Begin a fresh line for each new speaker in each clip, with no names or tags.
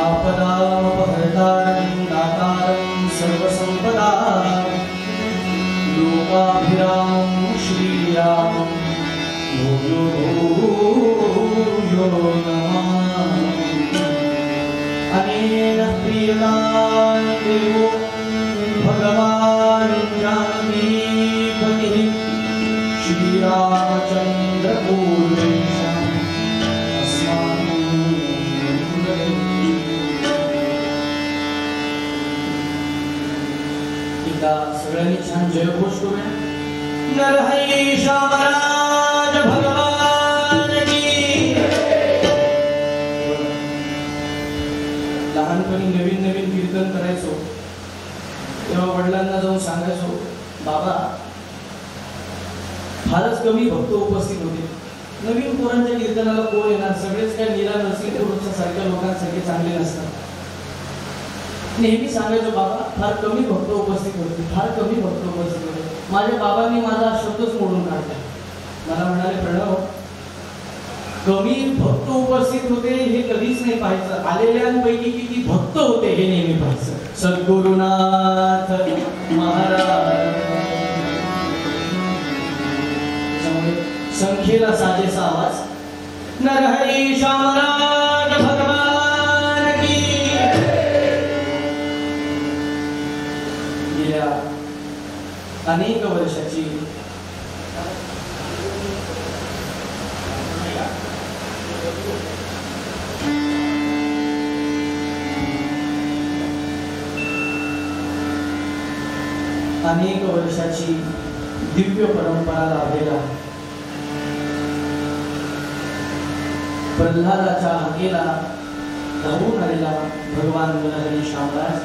आपदामपहर्तारं दातारं सर्वसम्पदां लोकाभिरामं श्रीरामं भूयो नमामि। अनेन प्रीयतां देवो भगवान् जानकीपतिः श्रीरामचन्द्रपूर्वेशम् अस्माकं एकदा सगळ्यांनी छान जयघोष करूया। नरहरी शामराज भगवान की। लहानपणी नवीन नवीन कीर्तन करायचो तेव्हा वडिलांना जाऊन सांगायचो, बाबा फारच कमी भक्त उपस्थित होते, नवीन पोरांच्या कीर्तनाला कोण येणार, सगळेच काय नीरा नरसिंहपूरच्या सारख्या लोकांसारखे चांगले नसतात। नेहमी सांगायचो, बाबा फार कमी भक्त उपस्थित होते, फार कमी भक्त उपस्थित होते। माझ्या बाबांनी माझा शब्दच मोडून काढला। मला म्हणाले, प्रणव कमी भक्त उपस्थित होते हे कधीच नाही पाहायचं, आलेल्यांपैकी किती भक्त होते हे नेहमी पाहायचं। सद्गुरुनाथ महाराज संख्येला साजेसा आवाज। नरहरी शामराज भगवान की। गेल्या अनेक वर्षाची दिव्य परंपरा लाभलेला प्रल्हादाच्या हाकेला धावून आलेला भगवान नरहरी शामराज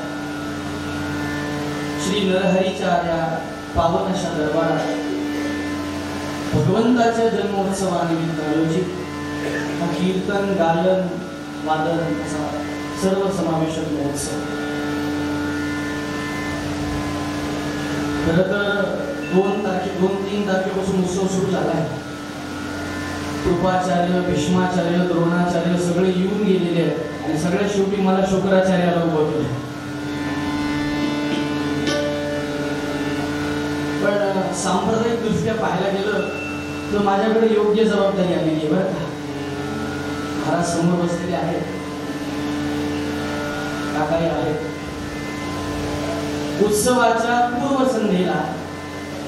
श्री नरहरीच्या या पावन अशा दरबारात भगवंताच्या जन्मोत्सवानिमित्त आयोजित कीर्तन गायन वादन असा सर्व समावेशक महोत्सव। खरं तर 2-3 तारखेपासून उत्सव सुरू झाला आहे। कृपाचार्य, भीष्माचार्य, द्रोणाचार्य सगळे येऊन गेलेले आहेत आणि सगळ्या शेवटी मला शुक्राचार्याला उभं केलं। पण सांप्रदायिक दृष्ट्या पाहायला गेलं तर माझ्याकडे योग्य जबाबदारी आलेली आहे बरं का। महाराज समोर बसलेले आहेत, काकाही आहेत। उत्सवाच्या पूर्वसंध्येला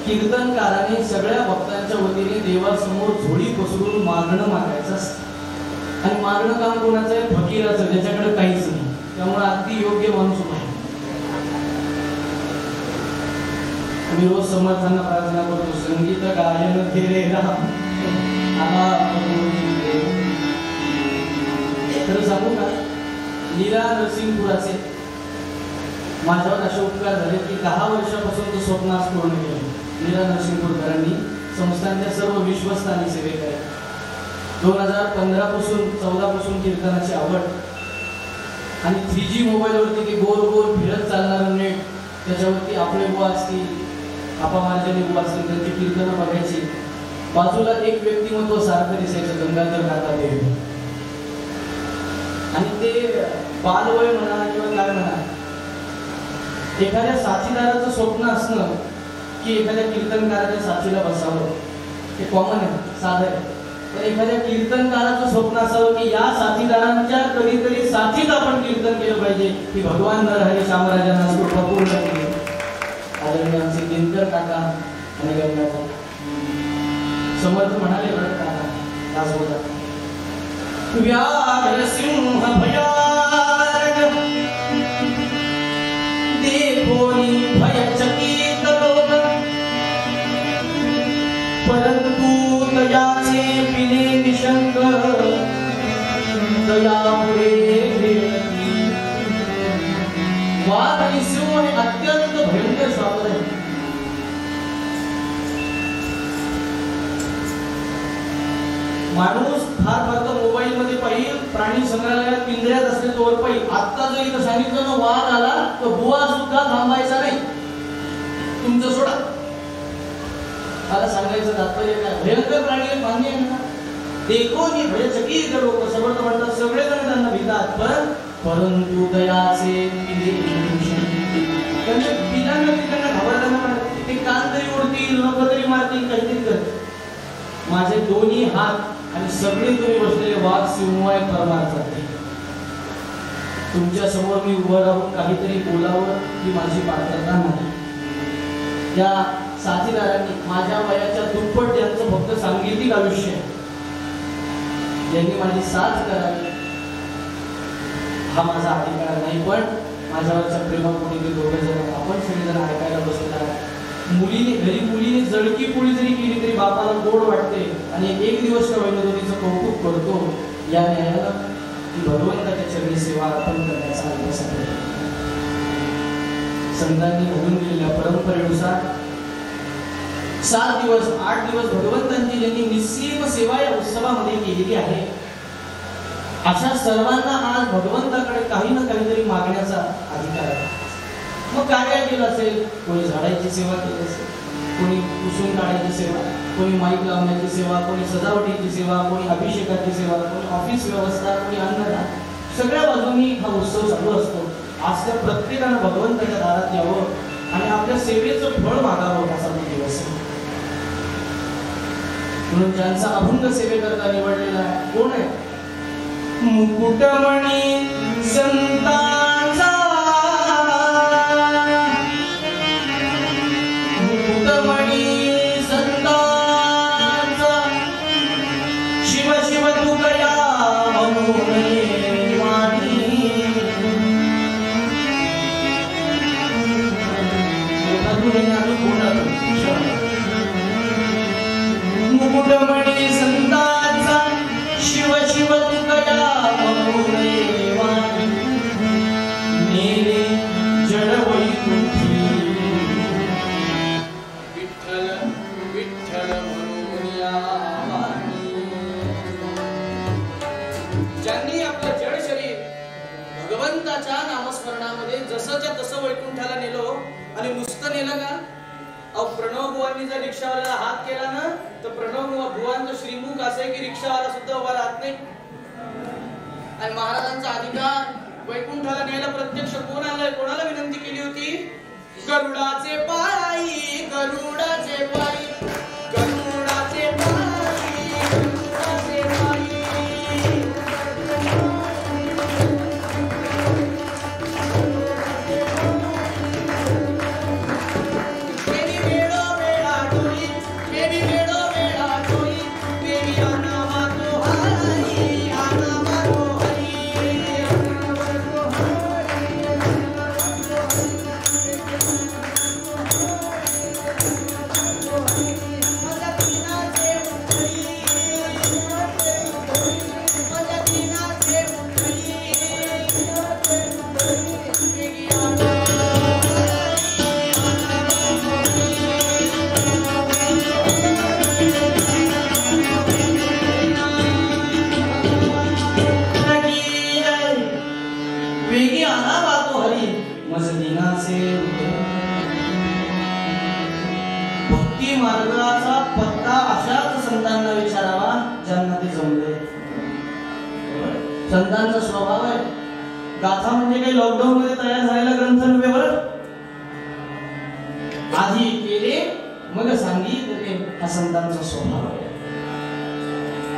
कीर्तनकाराने सगळ्या भक्तांच्या वतीने देवासमोर झोळी पसरून मागणं मागायचं असतं आणि मागणं काम कोणाचं आहे? फकीराचं, ज्याच्याकडे काहीच नाही। त्यामुळे अगदी योग्य माणूस आहे। आम्ही रोज समर्थांना प्रार्थना करतो, संगीत गायन धीरे राम आला। खरं सांगू का, नीरा नरसिंहपुराचे माझ्यावर असे उपकार झाले की 10 वर्षापासून तो स्वप्न आज पूर्ण केलं। नीरा नरसिंहपूरकरांनी संस्थांच्या सर्व विश्वस्तांनी सेवेकरता 2015 पासून 14 पासून कीर्तनाची आवड आणि 3G मोबाईलवरती ते गोल गोल फिरत चालणारं नेट, त्याच्यावरती आपले बुवा असतील, आपा महाराजांनी बुवा असतील, त्यांची कीर्तनं बघायची। बाजूला एक व्यक्तिमत्व सारखं दिसायचं, गंगाधर काका देव। आणि ते बालवय म्हणा किंवा काय म्हणा, एखाद्या साथीदाराचं स्वप्न असणं की एखाद्या कीर्तनकाराच्या साथीला बसावं हे कॉमन आहे, साधं आहे। पण एखाद्या कीर्तनकाराचं स्वप्न असावं की या साथीदारांच्या कधीतरी साथीत आपण कीर्तन केलं पाहिजे, की भगवान नरहरी शामराजांना स्वप्न पूर्ण केले। आदरणीय आमचे दिनकर काका आणि गंगाधर समर्थ म्हणाले, बरं काका दास बोला, व्याघ्र सिंह भयानक देखोनी भयचकित लोक, परंतु दयाचे पिले निशंक, दयापुढे वाघ आणि सिंह हे अत्यंत भयंकर श्वाप आहे। माणूस फार फार तर मोबाईल मध्ये पाहिजे, प्राणी संग्रहालयात पिंजऱ्यात असले तोवर पाहिजे। आता जर इथं सांगितलं ना वाघ आला तर बुवा सुद्धा थांबायचा नाही, तुमचं सोडा। मला सांगायचं तात्पर्य काय, भयंकर प्राणी मान्य आहे ना, देखो नि भयचकित लोक समर्थ म्हणतात, सगळेजण त्यांना भितात, पण परंतु दयाचे पिले त्यांच्या पिलांना त्यांना घाबरताना ते कान तरी ओढतील, नको तरी मारतील, काहीतरी करतील. माझे दोन्ही हात आणि सगळे तुम्ही बसलेले वाघ सिंहवाय परमार्थातील. तुमच्या समोर मी उभं राहून काहीतरी बोलावं ही माझी पात्रता नाही. या साथीदारांनी माझ्या वयाच्या दुप्पट यांचं फक्त सांगीतिक आयुष्य आहे. यांनी माझी साथ करावी हा माझा अधिकार नाही, पण माझ्यावरच्या प्रेमापोटी ते दोघे जण आपण सगळेजण ऐकायला बसलेला. मुलीने जळकी पोळी जरी केली तरी बापाला गोड वाटते आणि एक दिवस त्या वैनोदीचं कौतुक करतो. या न्यायाला ती भगवंताच्या चरणी सेवा अर्पण करण्याचा अभ्यास आहे. संतांनी घडून दिलेल्या परंपरेनुसार 7 दिवस 8 दिवस भगवंतांची ज्यांनी निस्सीम सेवा या उत्सवामध्ये केलेली आहे, अशा सर्वांना आज भगवंताकडे काही ना काहीतरी मागण्याचा अधिकार आहे. मग काय केलं असेल? कोणी झाडाची सेवा केली असेल, कोणी पुसून काढायची सेवा, कोणी माईक लावण्याची सेवा, कोणी सजावटीची सेवा, कोणी अभिषेकाची सेवा, कोणी ऑफिस व्यवस्था, कोणी अन्नदान. सगळ्या बाजूनी हा उत्सव चालू असतो. आज त्या प्रत्येकानं भगवंताच्या दारात यावं आणि आपल्या सेवेचं फळ मागावं असा तो दिवस आहे. म्हणून ज्यांचा अभंग सेवेकरता निवडलेला आहे कोण आहे? मुकुटमणी संतांचा, मुकुटमणी संतांचा, शिव शिव तू कया मुकुटमणी संतांचा, शिव शिव तू कया ज्यांनी आपलं जड शरीर भगवंताच्या नामस्मरणामध्ये जसंच्या तसं वैकुंठाला नेलो आणि नुसतं नेलं का? प्रणव बुवांनी जर रिक्षावाल्याला हात केला ना तर प्रणव बुवांचं श्रीमुख असं आहे की रिक्षावाला सुद्धा उभा राहत नाही. आणि महाराजांचा अधिकार वैकुंठाला न्यायला प्रत्यक्ष कोण आलंय? कोणाला विनंती केली होती? गरुडाचे पायी, गरुडाचे पायी, गरुडाचे पायी, गरुडाचे पायी. भक्ती मार्गाचा पत्ता अशाच संतांना विचारावा ज्यांना ते जमले. संतांचा स्वभाव आहे. गाथा म्हणजे काही लॉकडाऊन मध्ये तयार झालेला ग्रंथ नव्हे बरं. आधी केले मग सांगितले हा संतांचा स्वभाव आहे.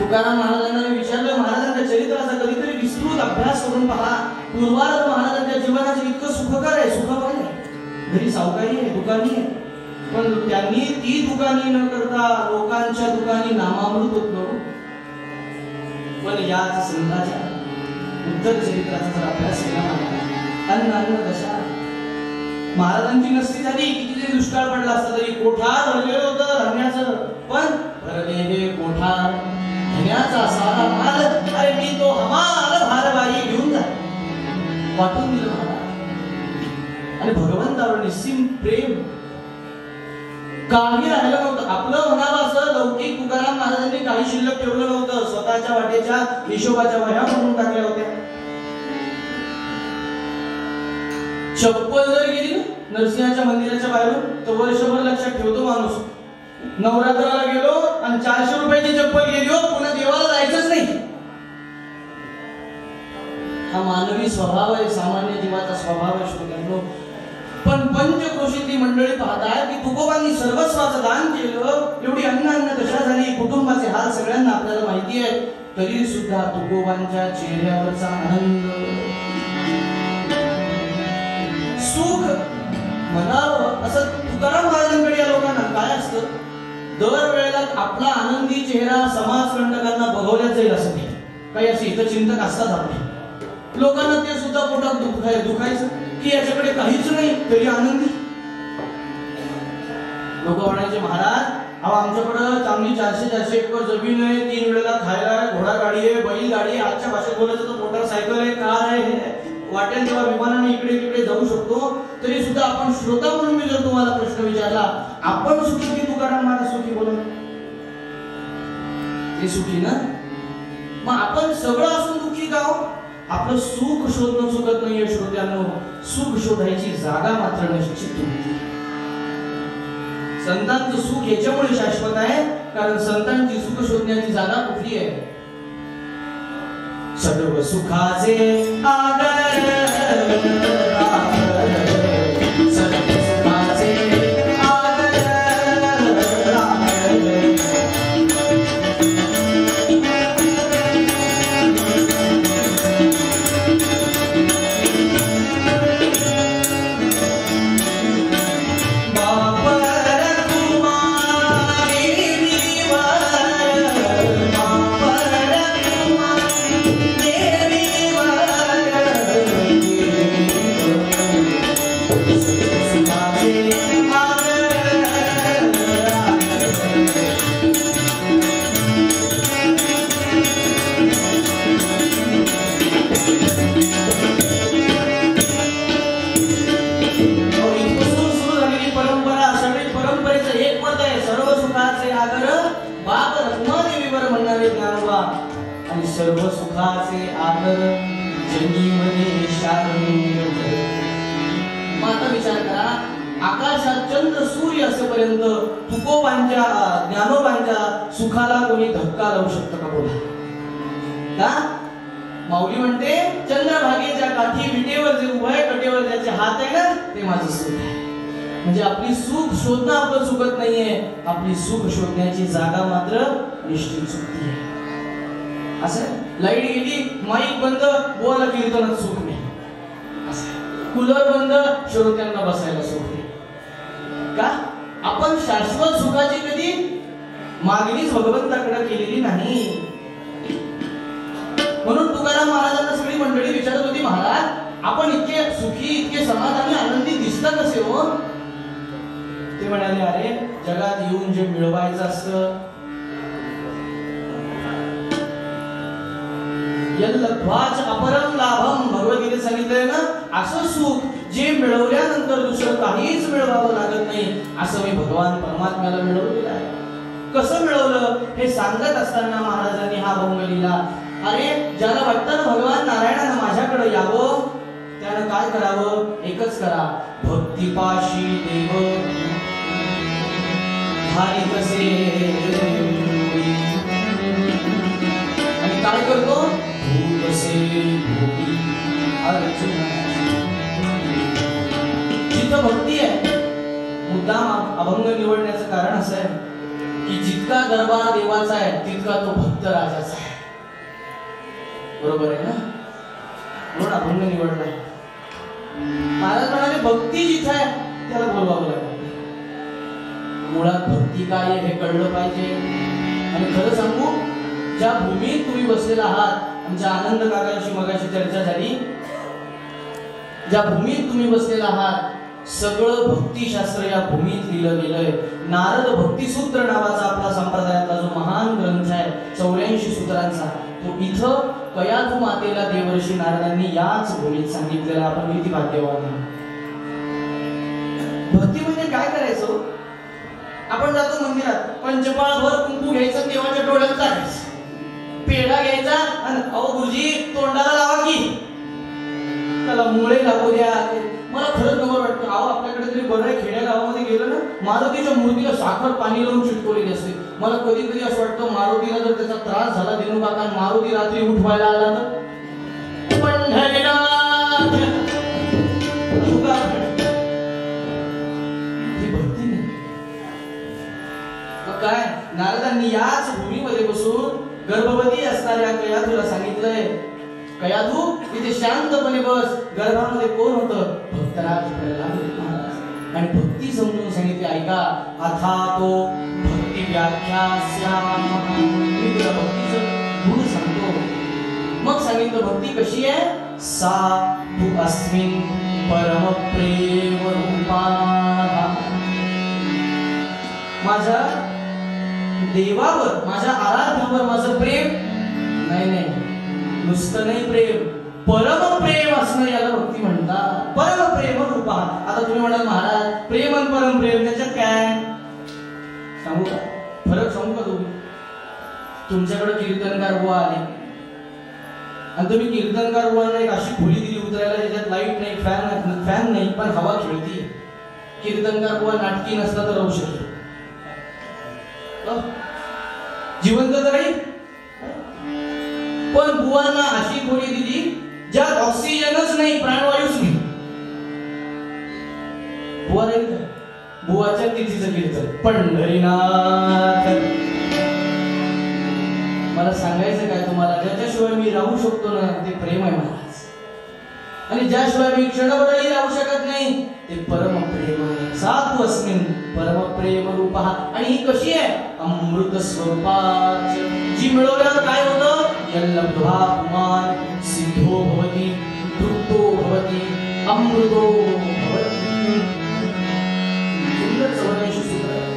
तुकाराम महाराजांना विचारलं, महाराजांच्या चरित्राचा कधीतरी विस्तृत अभ्यास करून पहा. पूर्वार्ध महाराजांच्या जीवनाचं इतकं सुखकर आहे, सुखकर आहे. घरी सावकारी आहे, दुकानी आहे, पण त्यांनी ती दुकानी न करता लोकांच्या दुकानी नामामृत होतो. पण याच संतांच्या उत्तर चरित्राचा जर अभ्यास केला ना, अन्न दशा महाराजांची नसती झाली किती जरी दुष्काळ पडला असता तरी कोठार भरलेलं होतं धान्याचं, पण भरलेले कोठार धान्याचा सारा माल, अरे मी तो हमाल भारवाई घेऊन जा वाटून दिलं महाराज. आणि भगवंतावर निस्सीम प्रेम काही राहिलं नव्हतं. आपलं म्हणावं असं लौकिक तुकाराम महाराजांनी काही शिल्लक ठेवलं नव्हतं. स्वतःच्या वाटेच्या हिशोबाच्या वह्या म्हणून टाकल्या होत्या. चप्पल जर गेली नरसिंहाच्या मंदिराच्या बाहेरून तर वर्षभर लक्षात ठेवतो माणूस. नवरात्राला गेलो आणि 400 रुपयाची चप्पल गेली हो, पुन्हा देवाला जायचंच नाही. हा मानवी स्वभाव आहे, सामान्य जीवाचा स्वभाव आहे श्रोत्यांनो. पण पंचक्रोशीतली मंडळी पाहताय की तुकोबांनी सर्वस्वाचं दान केलं, एवढी अन्न दशा झाली, कुटुंबाचे हाल सगळ्यांना आपल्याला माहिती आहे. तरी सुद्धा तुकोबांच्या चेहऱ्यावरचा आनंद, सुख म्हणावं असं तुकाराम महाराजांकडे या लोकांना काय असतं, दरवेळेला आपला आनंदी चेहरा समाजकंटकांना बघवल्या जाईल असं नाही. काही असे हितचिंतक असतात आपले, लोकांना ते सुद्धा पोटात दुखायचं की याच्याकडे काहीच नाही तरी आनंदी. लोक म्हणायचे महाराज अहो आमच्याकडं चांगली 400 एकर जमीन आहे, 3 वेळेला खायला आहे, घोडा गाडी आहे, बैल गाडी आहे, आजच्या भाषेत बोलायचं तर मोटरसायकल आहे, कार आहे, वाटेल तेव्हा विमानाने इकडे तिकडे जाऊ शकतो. तरी सुद्धा आपण श्रोता म्हणून मी जर तुम्हाला प्रश्न विचारला, आपण सुखी की तुकाराम महाराज सुखी? बोला ते सुखी ना. मग आपण सगळं असून दुःखी का हो? आपलं सुख शोधणं चुकत नाहीये श्रोत्यांनो, सुख शोधायची जागा मात्र निश्चित तुमची. संतांचं सुख याच्यामुळे शाश्वत आहे कारण संतांची सुख शोधण्याची जागा कुठली आहे? सर्व सुखाचे आगर आणि सर्व सुखाचे आदर जनीमध्ये शारंग. माता विचार करा, आकाशात चंद्र सूर्य असेपर्यंत तुकोबांच्या ज्ञानोबांच्या सुखाला कोणी धक्का लावू शकतं का? बोला का? माऊली म्हणते चंद्रभागेच्या काठी विटेवर जे उभं आहे, कटेवर ज्याचे हात आहे ना, ते माझं सुख आहे. म्हणजे आपली सुख शोधणं आपलं चुकत नाहीये, आपली सुख शोधण्याची जागा मात्र निश्चित चुकती आहे. असं लाईट गेली, माईक बंद, बोला कीर्तनात सुख नाही. असं कूलर बंद, श्रोत्यांना बसायला सुख नाही. का? आपण शाश्वत सुखाची कधी मागणीच भगवंताकडे केलेली नाही. म्हणून तुकाराम महाराजांना सगळी मंडळी विचारत होती, महाराज आपण इतके सुखी, इतके समाधानी, आनंदी दिसता कसे हो? ते म्हणाले, अरे जगात येऊन जे मिळवायचं असतं, यल्लध्वाच अपरम लाभम, भगवद्गीतेत सांगितलंय ना, असं सुख जे मिळवल्यानंतर दुसरं काहीच मिळवावं लागत नाही, असं मी भगवान परमात्म्याला मिळवलेलं आहे. कसं मिळवलं हे सांगत असताना महाराजांनी हा भंग लिहिला. अरे ज्याला वाटतं ना भगवान नारायणानं माझ्याकडे यावं, त्यानं काय करावं? एकच करा, भक्तिपाशी देव भारी कसे. आणि काय करतो? जिथं भक्ती आहे, मुद्दाम अभंग निवडण्याचं कारण असं आहे की जितका दरबार देवाचा आहे तितका तो भक्त राजाचा आहे. बरोबर आहे ना? म्हणून अभंग निवडलाय. महाराज म्हणाले भक्ती जिथं आहे त्याला बोलवावं लागेल. मुळात भक्ती काय हे कळलं पाहिजे. आणि खरं सांगू, ज्या भूमीत तुम्ही बसलेला आहात, आमच्या आनंद काकांशी मगाशी चर्चा झाली, ज्या भूमीत तुम्ही बसलेला आहात सगळं भक्तिशास्त्र या भूमीत लिहिलं गेलंय. नारद भक्तिसूत्र नावाचा आपला संप्रदायातला जो महान ग्रंथ आहे 84 सूत्रांचा, तो इथं कयाधू मातेला देवर्षी नारदांनी याच भूमीत सांगितलेला. आपण किती भाग्यवान आहोत. भक्ती म्हणजे काय करायचं? आपण जातो मंदिरात, पंचपाळभर कुंकू घ्यायचं, देवाच्या डोळ्यात टाकायचं, पेढा घ्यायचा आणि अहो गुरुजी तोंडाला लावा की, त्याला मुळे लागू द्या. मला खरंच नवं वाटतं. अहो आपल्याकडे तरी बरं आहे, खेड्या गावामध्ये गेलं ना, मारुतीच्या मूर्तीला साखर पाणी लावून चिटकवलेली असते. मला कधी कधी असं वाटतं मारुतीला जर त्याचा त्रास झाला, दिनू काका मारुती रात्री उठवायला आला तर असणाऱ्या कयाधूला सांगितलंय, कयाधू इथे शांतपणे बस. गर्भामध्ये कोण होतं? भक्तराज प्रल्हाद महाराज. आणि भक्ती समजून सांगितली, ऐका. अथा तो भक्ती व्याख्यास्या, मी तुला भक्तीचं गुण सांगतो. मग सांगितलं भक्ती कशी आहे. सा तू अस्मिन परम प्रेम रूपा, माझ्या देवावर, माझ्या आराध्यावर माझं प्रेम नाही, नुसतं नाही प्रेम, परम प्रेम असणं याला भक्ती म्हणतात. परम प्रेम रूपा. आता तुम्ही म्हणाल महाराज प्रेम आणि परम प्रेम त्याच्यात काय सांगू का? फरक सांगू का? तुमच्याकडे कीर्तनकार बुवा आले आणि तुम्ही कीर्तनकार बुवांना एक अशी खोली दिली उतरायला ज्याच्यात लाईट नाही, फॅन नाही, पण हवा खेळती. कीर्तनकार बुवा नाटकी नसता तर राहू शकेल, जिवंत तर राहील. पण बुवांना अशी खोली दिली ज्यात ऑक्सिजनच नाही, प्राणवायूच नाही. बुवा राहील का? बुवाच्या तिथीचं कीर्तन पंढरीनाथ. मला सांगायचं काय तुम्हाला, ज्याच्याशिवाय मी राहू शकतो ना ते प्रेम आहे महाराज. आणि ज्याशिवाय मी क्षणभरही राहू शकत नाही ते परम प्रेम आहे. साधू अस्मिन परम प्रेम रूपा. आणि ही कशी आहे? अमृत स्वरूपाच. जी मिळवल्यावर काय होतं? यल्लब्ध्वा पुमान् सिद्धो भवति, तृप्तो भवति, अमृतो भवति. सुंदर चौऱ्याऐंशी सूत्र आहे.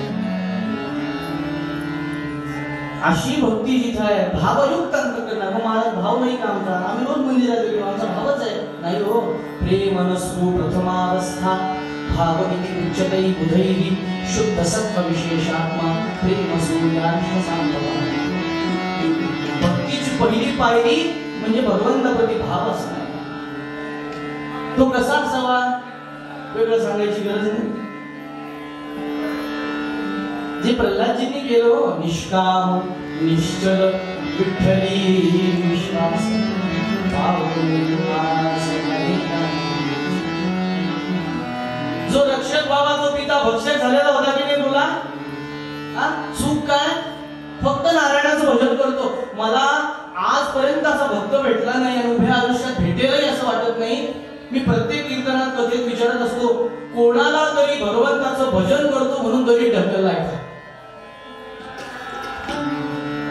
अशी भक्ती जिथं आहे, भावयुक्त अंतःकरण. मग महाराज भाव नाही का आमचा? आम्ही रोज मंदिरात गेलो, आमचा भावच आहे. नाही हो. प्रेमनस्तु प्रथमावस्था भावमिति उच्यते बुधैः, शुद्ध सत्व विशेषात्मा प्रेम सूर्यार्थ सांभवा. भक्तीची पहिली पायरी म्हणजे भगवंताप्रती भाव असणं. तो कसा असावा वेगळं सांगायची गरज नाही. जे प्रल्हादजींनी केलं, निष्काम निश्चल विठ्ठली विश्वास, जो रक्षक बाबा तो पिता भक्षक झालेला होता की नाही तुला? चूक काय? फक्त नारायणाचं भजन करतो. मला आजपर्यंत असा भक्त भेटला नाही आणि उभ्या आयुष्यात भेटेलही असं वाटत नाही. मी प्रत्येक कीर्तनात कथेत विचारत असतो, कोणाला तरी भगवंताचं भजन करतो म्हणून तरी ढकललाय का?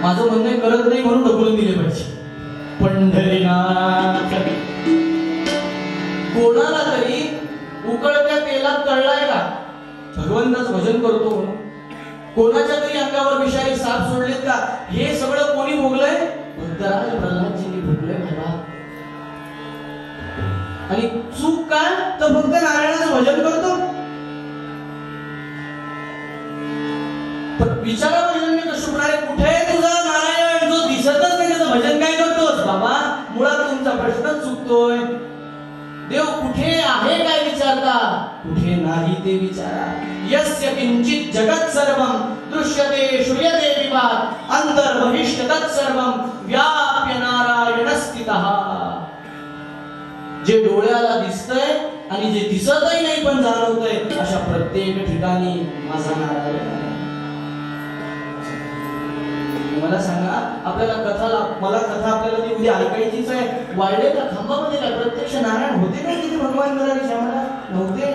माझं म्हणणं करत नाही म्हणून ढकलून दिले पाहिजे. पंढरीनाथ. कोणाला तरी उकळत्या तेलात तळलाय का भगवंताचं भजन करतो म्हणून? कोणाच्या तरी अंगावर विषारी साप सोडलेत का? हे सगळं कोणी भोगलंय? भक्तराज प्रल्हादजींनी भोगलंय महाराज. आणि चूक काय? तर फक्त नारायणाचं भजन करतो. विचारा भजन मी कसं होणार? कुठे आहे तुझा नारायण जो दिसतच नाही, त्याचं भजन काय करतोस? बाबा मुळात तुमचा प्रश्नच चुकतोय. देव कुठे आहे काय विचारता? कुठे नाही ते विचारा. यस्य किंचित जगत सर्वं दृश्यते श्रूयते विभात अंतर्बहिष्ठ तत्सर्वं व्याप्य नारायण स्थितः. जे डोळ्याला दिसतंय आणि जे दिसतही नाही पण जाणवतंय अशा प्रत्येक ठिकाणी माझा नारायण आहे. मला सांगा, आपल्याला मला कथा आपल्याला ती उद्या ऐकायचीच आहे. वाळलेल्या खांबामध्ये काय प्रत्यक्ष नारायण होते का तिथे? भगवान करायचे श्यामला नव्हते.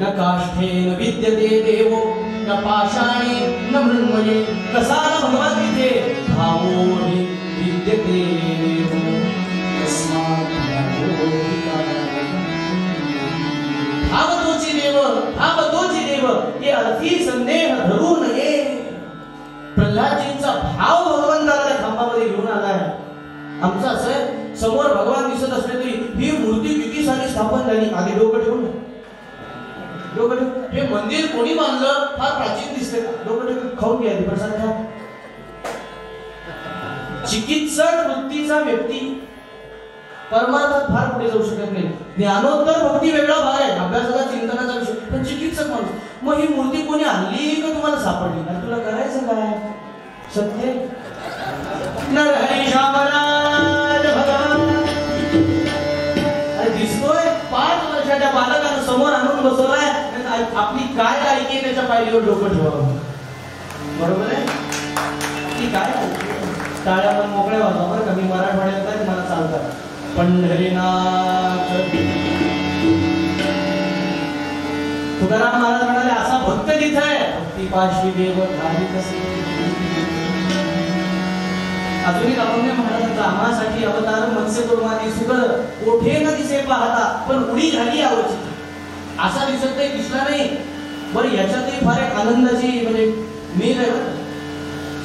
न काष्ठेन विद्यते देवो न पाषाणे न मृण्मये. कसा आला भगवान तिथे? भावो हि विद्यते देवो तस्मात् भाव तोची देव, भाव तोची देव, हे अर्थी संदेह धरू नये. प्रल्हादजींचा भाव भगवंताला खांबामध्ये घेऊन आलाय. आमचं असं समोर भगवान दिसत असले तरी ही मूर्ती किती साली स्थापन झाली? आधी डोकं ठेवून हे मंदिर कोणी बांधलं? फार प्राचीन दिसते का? डोकं ठेवून खाऊन घ्या, प्रसाद घ्या. चिकित्सक वृत्तीचा व्यक्ती परमार्थात फार पुढे जाऊ शकत नाही. ज्ञानोत्तर भक्ती वेगळा भाग आहे, अभ्यासाचा चिंतनाचा विषय. पण चिकित्सक माणूस, मग ही मूर्ती कोणी आणली का तुम्हाला सापडली? आणि तुला करायचं काय? सत्य नरहरी श्यामराज भगवान दिसतोय. 5 वर्षाच्या बालकानं समोर आणून बसवलाय. आपली काय लायकी त्याच्या पायरीवर डोकं ठेवावं. बरोबर आहे? ती काय टाळ्या पण मोकळ्या वाजवा बरं का, मी मराठवाड्यात आहे, मला चालतात. पंढरीनाथ. तुकाराम महाराज म्हणाले असा भक्त जिथे आहे भक्तिपाशी देव धारित असे. अजूनही अभंग महाराजांचा आम्हासाठी अवतार मत्स्य कुर्मानी सुकर कोठे न दिसे पाहता पण उडी झाली आवची. असा दिसत नाही, दिसला नाही. बरं याच्यातही फार एक आनंदाची म्हणजे मेघ आहे बरं.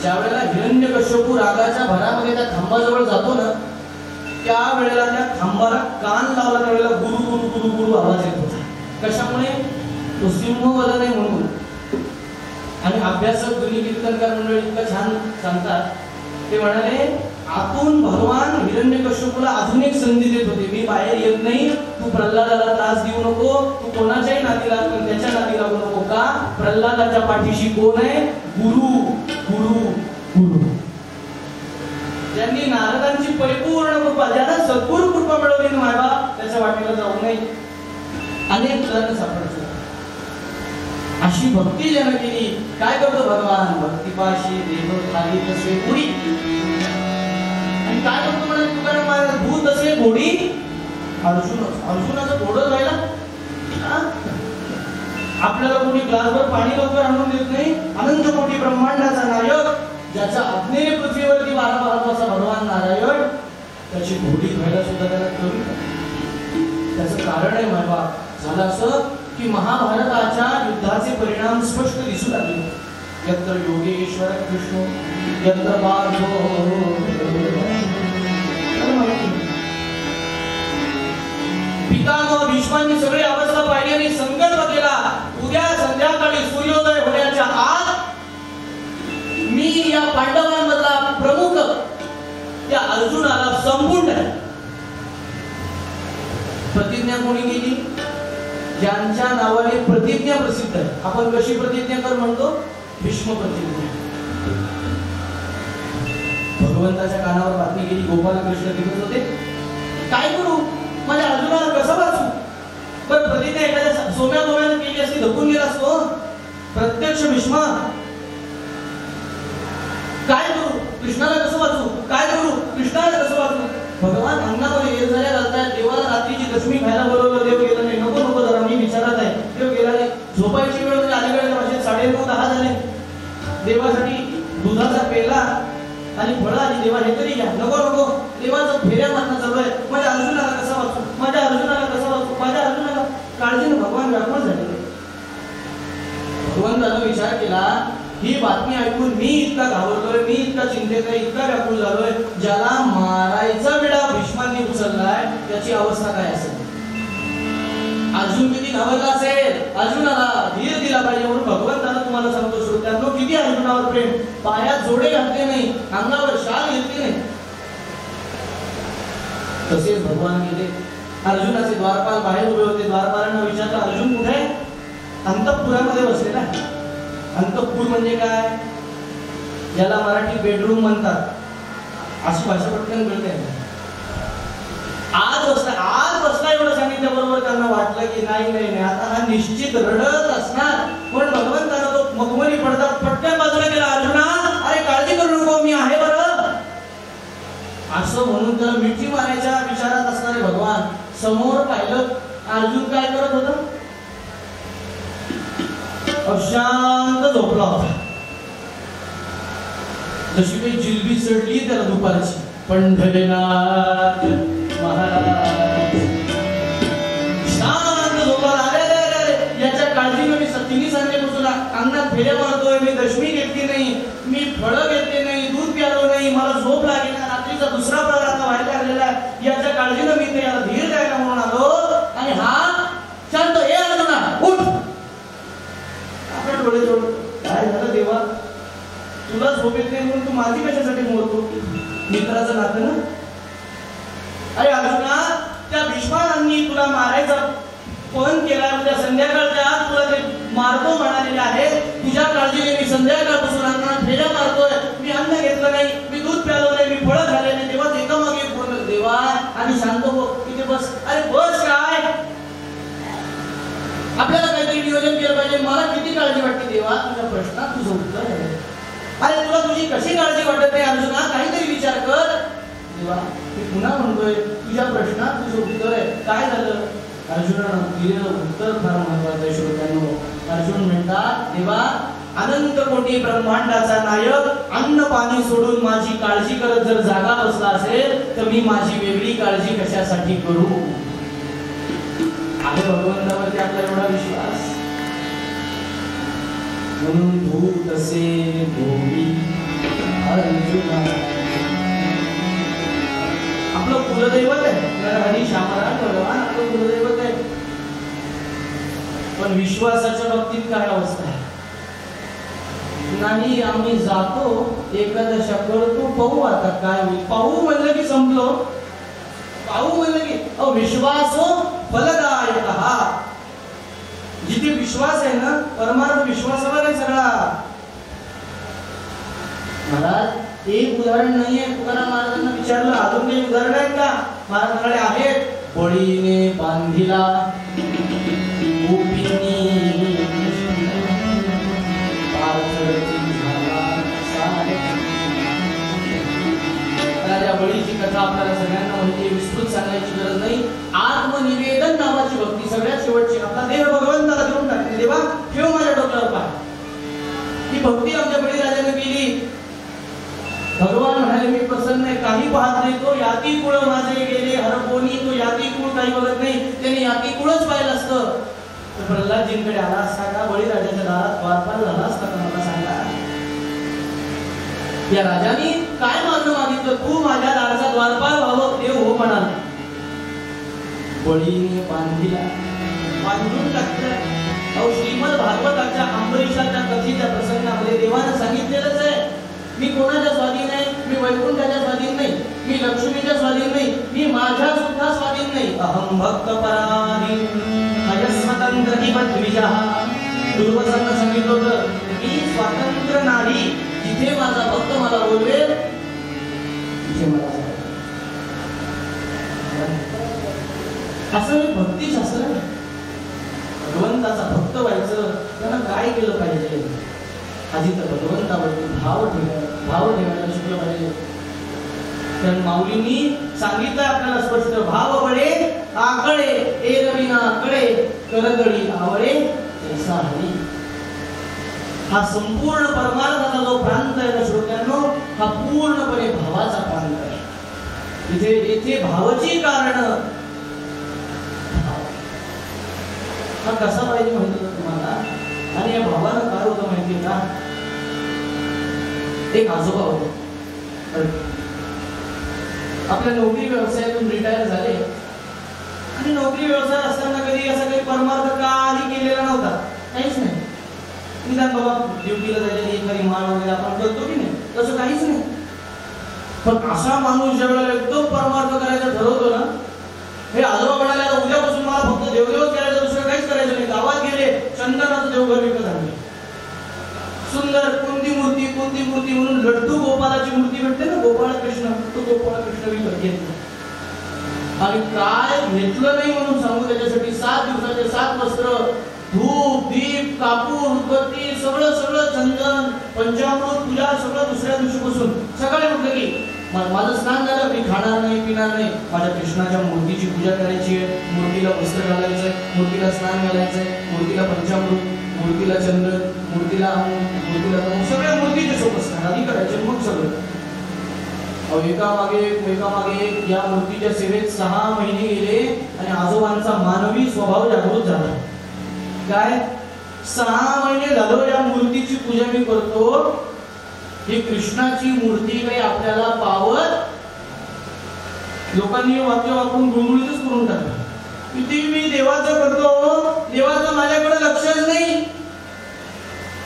ज्या वेळेला हिरण्यकश्यपू रागाच्या भरामध्ये त्या खांबाजवळ जातो ना, त्या वेळेला त्या खांबाला कान लावला त्यावेळेला गुरु गुरु गुरु गुरु आवाज येत होता. कशामुळे? तो सिंहवध नाही म्हणून. आणि अभ्यासक जुनी कीर्तनकार मंडळी इतकं छान सांगतात, ते म्हणाले आतून भगवान हिरण्यकश्यपूला अजून एक संधी देत होते, मी बाहेर येत नाही, तू प्रल्हादाला त्रास देऊ नको, तू कोणाच्याही नादी लागून त्याच्या नादी लागू नको. का? प्रल्हादाच्या पाठीशी कोण आहे? गुरु गुरु गुरु. ज्यांनी नारदांची परिपूर्ण कृपा, ज्यांना सद्गुरु कृपा मिळवली मायबा, त्याच्या वाटेला जाऊ नये. अनेक जण सापडतात. अशी भक्ती ज्यानं केली, काय करतो भगवान? भक्तिपाशी देव धारित असे उडी. आणि काय करतो म्हणाले तुकाराम महाराज? भूत असे घोडी अर्जुनाचं घोडं व्हायला. आपल्याला कोणी ग्लासभर पाणी लवकर आणून देत नाही. अनंत कोटी ब्रह्मांडाचा नायक, ज्याच्या आज्ञेने पृथ्वीवरती वारा वाहतो असा भगवान नारायण, त्याची घोडी व्हायला सुद्धा त्याला कमी. त्याचं कारण आहे मायबा झालं असं की महाभारताच्या युद्धाचे परिणाम स्पष्ट दिसू लागले. यत्र योगेश्वर कृष्ण यत्र पार्थो. पितामह भीष्मांनी सगळी अवस्था पाहिली आणि संकल्प केला, उद्या संध्याकाळी सूर्योदय होण्याच्या आत मी या पांडवांमधला प्रमुख त्या अर्जुनाला संपूर्ण. प्रतिज्ञा कोणी केली? ज्यांच्या नावाने प्रतिज्ञा प्रसिद्ध आहे. आपण कशी प्रतिज्ञा कर म्हणतो? भीष्म प्रतिज्ञा. भगवंताच्या कानावर बातमी गेली, गोपाल कृष्ण तिथेच होते. काय करू? माझ्या अर्जुनाला कसं वाचू? पण प्रतिज्ञा एखाद्या सोम्या गोव्याने केली असती, धकून गेला असतो. प्रत्यक्ष भीष्मा. काय करू? कृष्णाला कसं वाचू? काय करू? कृष्णाला कसं वाचू? भगवान अंगामध्ये येत झाल्या घालतायत. देवाला रात्रीची दशमी खायला बोलवलं, देव गेला नाही. नको नको जरा मी विचारत आहे. देव गेला नाही. झोपायची वेळ म्हणजे अलीकडे भाषेत 9:30-10 झाले. देवासाठी दुधाचा पेला आणि फळं आली. देवा हे तरी घ्या. नको नको, देवाचं फेऱ्या मारणं चालू आहे. माझ्या अर्जुनाला कसं वाचू? माझ्या अर्जुनाला कसं वाचू? माझ्या अर्जुनाला. काळजीने भगवान व्याकुळ झाले. भगवंतानं विचार केला, ही बातमी ऐकून मी इतका घाबरलोय, मी इतका चिंतेत आहे, इतका व्याकुळ झालोय, ज्याला मारायचा विडा भीष्मांनी उचललाय त्याची अवस्था काय असेल? अर्जुन किती घाबरला असेल? अर्जुनाला धीर दिला पाहिजे म्हणून भगवंतानं तुम्हाला सांगतो श्रोत्यांनो, किती अर्जुनावर प्रेम. पायात जोडे घातले नाही, अंगावर शाल घेतली नाही. तसेच भगवान गेले. अर्जुनाचे द्वारपाल बाहेर उभे होते. द्वारपालांना विचारलं, अर्जुन कुठे? अंतःपुरामध्ये बसलेला. अंतःपुर म्हणजे काय? ज्याला मराठी बेडरूम म्हणतात, अशी भाषा पटकन मिळते. आज बसला एवढं सांगितल्याबरोबर त्यांना वाटलं की नाही नाही नाही, आता हा निश्चित रडत असणार. पण भगवंतानं तो मखमली पडतात पटकन बाजूला गेला. अर्जुना, अरे काळजी करू नको, मी आहे बरं. असं म्हणून त्याला मिठी मारायच्या विचारात असणारे भगवान समोर पाहिलं. अर्जुन काय करत होता? अशांत झोपला होता. जशी काही जिलबी चढली त्याला दुपारची. पंढरीनाथ महाराज शांत झोपला. याच्या काळजीने मी तिन्ही सांगेपासून अंगणात फेऱ्या मारतोय, मी दशमी घेतली नाही, मी फळं घेतली नाही, दूध प्यालो नाही, मला झोप लागेल, रात्रीचा दुसरा प्रकार आता व्हायला लागलेला आहे. याच्या काळजीने मी त्याला धीर द्यायला म्हणून आलो. आणि हा शांत, हे अर्जुना उठ. डोळे जोड. काय झालं देवा? तुला झोप येत नाही म्हणून तू माझी कशासाठी मोडतो? मित्राचं नातं ना. अरे अर्जुना, त्या भीष्मांनी तुला मारायचा फोन केला, उद्या संध्याकाळच्या आत तुला ते मारतो म्हणालेले आहे. तुझ्या काळजीने मी संध्याकाळपासून अंगणात फेऱ्या मारतोय, मी अन्न घेतलं नाही, मी दूध प्यालो नाही, मी फळं खाल्ले नाही. तेव्हा एकामागे बोल देवा आणि शांत हो, तिथे बस. अरे बस काय? आपल्याला काहीतरी नियोजन केलं पाहिजे. मला किती काळजी वाटते देवा, तुझ्या प्रश्नात तुझं उत्तर आहे. अरे तुला तुझी कशी काळजी वाटत नाही अर्जुना, काहीतरी विचार कर. देवा मी पुन्हा म्हणतोय, तुझ्या प्रश्नात तुझं उत्तर आहे. काय झालं? अर्जुनानं दिलेलं उत्तर फार महत्वाचं आहे श्रोत्यांनो. अर्जुन म्हणतात, देवा अनंत कोटी ब्रह्मांडाचा नायक अन्न पाणी सोडून माझी काळजी करत जर जागा बसला असेल तर मी माझी वेगळी काळजी कशासाठी करू? आहे भगवंतावरती आपला एवढा विश्वास. म्हणून तू तसे भोगी अर्जुना. आपलं कुलदैवत आहे हरी शामराव भगवान, आपलं कुलदैवत आहे. पण विश्वासाच्या बाबतीत काय अवस्था आहे? नाही आम्ही जातो एकादशा करतो, पाहू आता काय होईल. पाहू म्हणलं की संपलो. पाहू म्हणलं की विश्वासो फलदायक. जिथे विश्वास आहे ना, परमार्थ विश्वासावर आहे सगळा. महाराज एक उदाहरण नाहीये. तुकाराम महाराजांना विचारलं अजून काही उदाहरण आहेत का? महाराजांकडे आहेत. बळीने बांधिला राजा बळीची कथा आपल्याला सगळ्यांना माहिती, विस्तृत सांगायची गरज नाही. आत्मनिवेदन नावाची भक्ती सगळ्यात शेवटची. आपला देह भगवंताला देऊन टाकते. देवा ठेव माझ्या डोक्यावर पाय. ही भक्ती आमच्या बळीराजाने केली. भगवान म्हणाले मी प्रसन्न आहे, काही पाहत नाही. तो याती कुळ माझे गेले हरपोनी, तो याती कुळ काही बघत नाही. त्याने याती कुळच पाहिलं असतं तर प्रल्हादजींकडे आला असता का? बळीराजाच्या दारात द्वारपाल झाला असता का? मला सांगा. या राजाने काय मागणं मागितलं? तू माझ्या दाराचा द्वारपाल व्हावं. देव हो म्हणाला. बळीने बांधिला, बांधून टाकलं. श्रीमद भागवताच्या अंबरीशाच्या कथेच्या प्रसंगामध्ये देवानं सांगितलेलंच आहे, मी कोणाच्या स्वाधीन आहे? मी वैकुंठाच्या स्वाधीन नाही, मी लक्ष्मीच्या स्वाधीन नाही, मी माझ्या सुद्धा स्वाधीन नाही. अहम भक्त पराधीन स्वतंत्र ही द्विजा. दुर्वासांना सांगितलं होतं मी स्वतंत्र नाही. जिथे माझा भक्त मला बोलवेल तिथे मला असं भक्ती शास्त्र आहे. भगवंताचा भक्त व्हायचं त्यानं काय केलं पाहिजे? आधी तर भगवंतावरती भाव ठेवायला शिकलं पाहिजे. कारण माऊलींनी सांगितलं आपल्याला स्पष्ट, भाव बळे आकळे एरविना कळे करदळी आवळे तैसा हरी. हा संपूर्ण परमार्थाचा जो प्रांत आहे ना श्रोत्यांनो, हा पूर्णपणे भावाचा प्रांत आहे. इथे भावाची कारण हा कसा पाहिजे माहिती तुम्हाला? आणि या भावानं काय होतं माहिती का? एक आजोबा होते, आपल्या नोकरी व्यवसायातून रिटायर झाले आणि नोकरी व्यवसाय असताना कधी असा काही परमार्थ काही केलेला नव्हता, काहीच नाही. निदान बाबा ड्युटीला जायची एखादी मान वगैरे आपण करतो की नाही, तसं काहीच नाही. पण असा माणूस ज्यावेळेला एकदम परमार्थ करायचा ठरवतो ना, हे आजोबा म्हणाले उद्यापासून मला फक्त देवदेवच करायचं, दुसरं काहीच करायचं नाही. गावात गेले, चंदनाचं देवघर विकत आणले. सुंदर कोणती मूर्ती म्हणून लड्डू गोपालाची मूर्ती भेटते ना, गोपाळ कृष्ण, तो गोपाळ कृष्ण विकत घेतला. आणि काय घेतलं नाही म्हणून सांगू, त्याच्यासाठी 7 दिवसाचे 7 वस्त्र, धूप दीप कापूर उदबत्ती सगळं चंदन पंचामृत पूजा सगळं दुसऱ्या दिवशीपासून सकाळी म्हटलं की माझं स्नान झालं, मी खाणार नाही पिणार नाही, माझ्या कृष्णाच्या मूर्तीची पूजा करायची आहे, मूर्तीला वस्त्र घालायचंय, मूर्तीला स्नान घालायचंय, मूर्तीला पंचामृत, मूर्तीला चंदन, मूर्तीला सगळ्या मूर्तीचे सोबत आधी करायचे. मग सगळं एका मागे या मूर्तीच्या सेवेत 6 महिने गेले आणि आजोबांचा मानवी स्वभाव जागृत झाला. काय 6 महिने झालं या मूर्तीची पूजा मी करतो, ही कृष्णाची मूर्ती काही आपल्याला पावत. लोकांनी वाक्य वापरून गुळगुळीतच करून टाकलं. किती मी देवाचं करतो, देवाचं माझ्याकडे लक्षच नाही.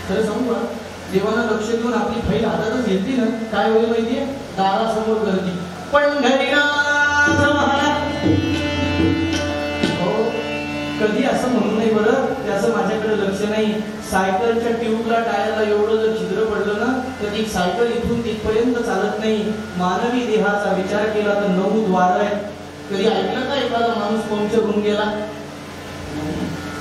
खरं सांगू का, देवानं लक्ष देऊन आपली फाईल हातातच घेतली ना, काय होईल माहितीये? दारासमोर गर्दी. पंढरीनाथ महाराज कधी असं म्हणू नाही बरं, त्याचं माझ्याकडे लक्ष नाही. सायकलच्या ट्यूबला टायरला एवढं जर छिद्र पडलं ना, तर ती सायकल इथून तिथपर्यंत चालत नाही. मानवी देहाचा विचार केला तर 9 द्वार आहेत. कधी ऐकलं का एखादा माणूस पंक्चर होऊन गेला?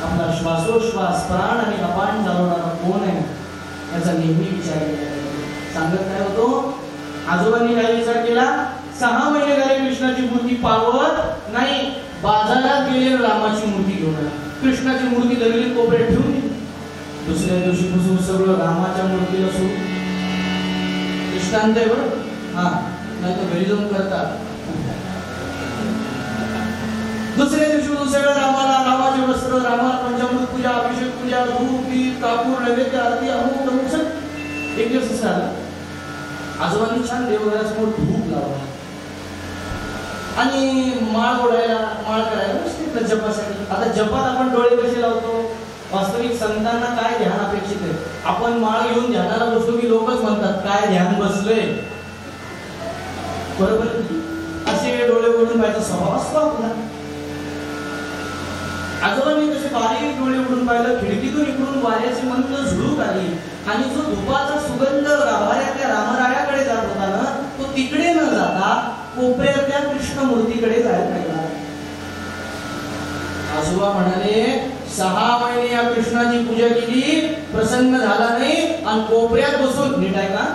आपला श्वासोश्वास प्राण आणि अपान चालवणारा कोण आहे याचा नेहमी विचार केला. सांगत काय होतो, आजोबांनी काय विचार केला, 6 महिने झाले कृष्णाची मूर्ती पावत नाही, बाजारात गेले रामाची मूर्ती घेऊन आला, कृष्णाची मूर्ती दगडी कोपऱ्यात ठेवून दिली. दुसऱ्या दिवशीपासून सगळं रामाच्या मूर्तीला सुरू. दृष्टांत आहे बरं, हा नाही तर घरी जाऊन करतात. दुसऱ्या दिवशी सगळं रामाला, रामाचे वस्त्र, रामाला पंचामृत पूजा, अभिषेक पूजा, धूप दीप कापूर नैवेद्य आरती अमुक तमुक सगळं एक दिवस झाला. आजोबांनी छान देवघरासमोर धूप लावला आणि माळ ओढायला, माळ करायला जपासाठी. आता जपात आपण डोळे कसे लावतो, वास्तविक संतांना काय ध्यान अपेक्षित आहे. आपण माळ घेऊन ध्यानाला बसलो की लोकच म्हणतात काय ध्यान बसलंय, बरोबर. असे डोळे उघडून पाहायचा स्वभाव असतो आपला. आजोबांनी कसे बारीक डोळे उघडून पाहिलं, खिडकीतून इकडून वाऱ्याची मंद झुळूक आली आणि जो धुपाचा सुगंध गाभाऱ्यातल्या रामरायाकडे जात होता ना, तो तिकडे न जाता कोपऱ्यातल्या कृष्णमूर्तीकडे जायला लागला. आजोबा म्हणाले 6 महिने या कृष्णाची पूजा केली, प्रसन्न झाला नाही आणि कोपऱ्यात बसून, नीट आहे का,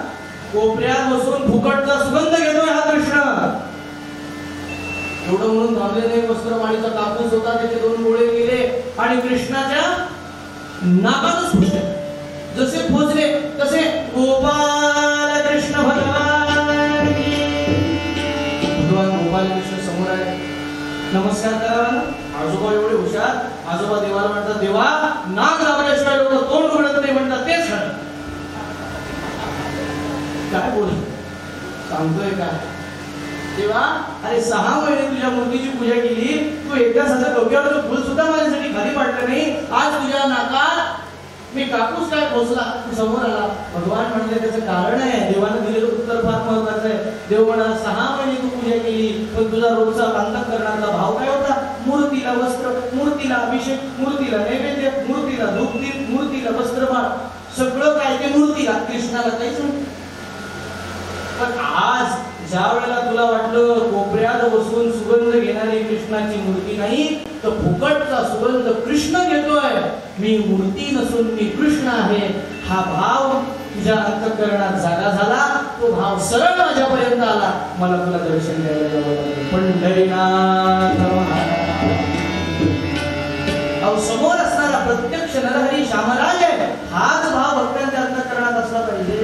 कोपऱ्यात बसून फुकटचा सुगंध घेतोय हा कृष्ण. एवढं म्हणून थांबले नाही. वस्त्रमाळीचा कापूस होता, त्याचे 2 गोळे गेले आणि कृष्णाच्या नाकातच फुटले. जसे पोचले तसे गोपाल कृष्ण भगवान गोपाल कृष्ण समोर आहे, नमस्कार करावा. आजोबा एवढे हुशार, आजोबा देवाला म्हणतात, देवा नाक लावल्याशिवाय लोक तोंड उघडत नाही म्हणतात, तेच खरं. काय बोल सांगतोय काय देवा, अरे 6 महिने तुझ्या मूर्तीची पूजा केली, तू एकदा साधं डोक्यावर फुल सुद्धा माझ्यासाठी खाली पाडलं नाही, आज तुझ्या नाकात मी कापूस काय पोचला, तू समोर आला. भगवान म्हणले त्याचं कारण आहे, देवानं दिलेलं उत्तर फार महत्वाचं आहे. देव म्हणाला 6 महिने तू पूजा केली, पण तुझा रोजचा अंतःकरणातला भाव काय होता, मूर्तीला वस्त्र, मूर्तीला अभिषेक, मूर्तीला नैवेद्य, मूर्तीला धूपदीप, मूर्तीला वस्त्रमाळ, सगळं काय ते मूर्तीला, कृष्णाला काहीच नाही. पण आज ज्या वेळेला तुला वाटलं कोपऱ्यात बसून सुगंध घेणारी कृष्णाची मूर्ती नाही, तर फुकटचा सुगंध कृष्ण घेतोय, मी मूर्ती नसून मी कृष्ण आहे, हा भाव तुझ्या अंतःकरणात जागा झाला, तो भाव सरळ माझ्यापर्यंत आला, मला तुला दर्शन द्यायला जावं लागेल. पंढरीनाथ समोर असणारा प्रत्यक्ष नरहरी श्यामराज आहे, हाच भाव भक्तांच्या अंतःकरणात असला पाहिजे.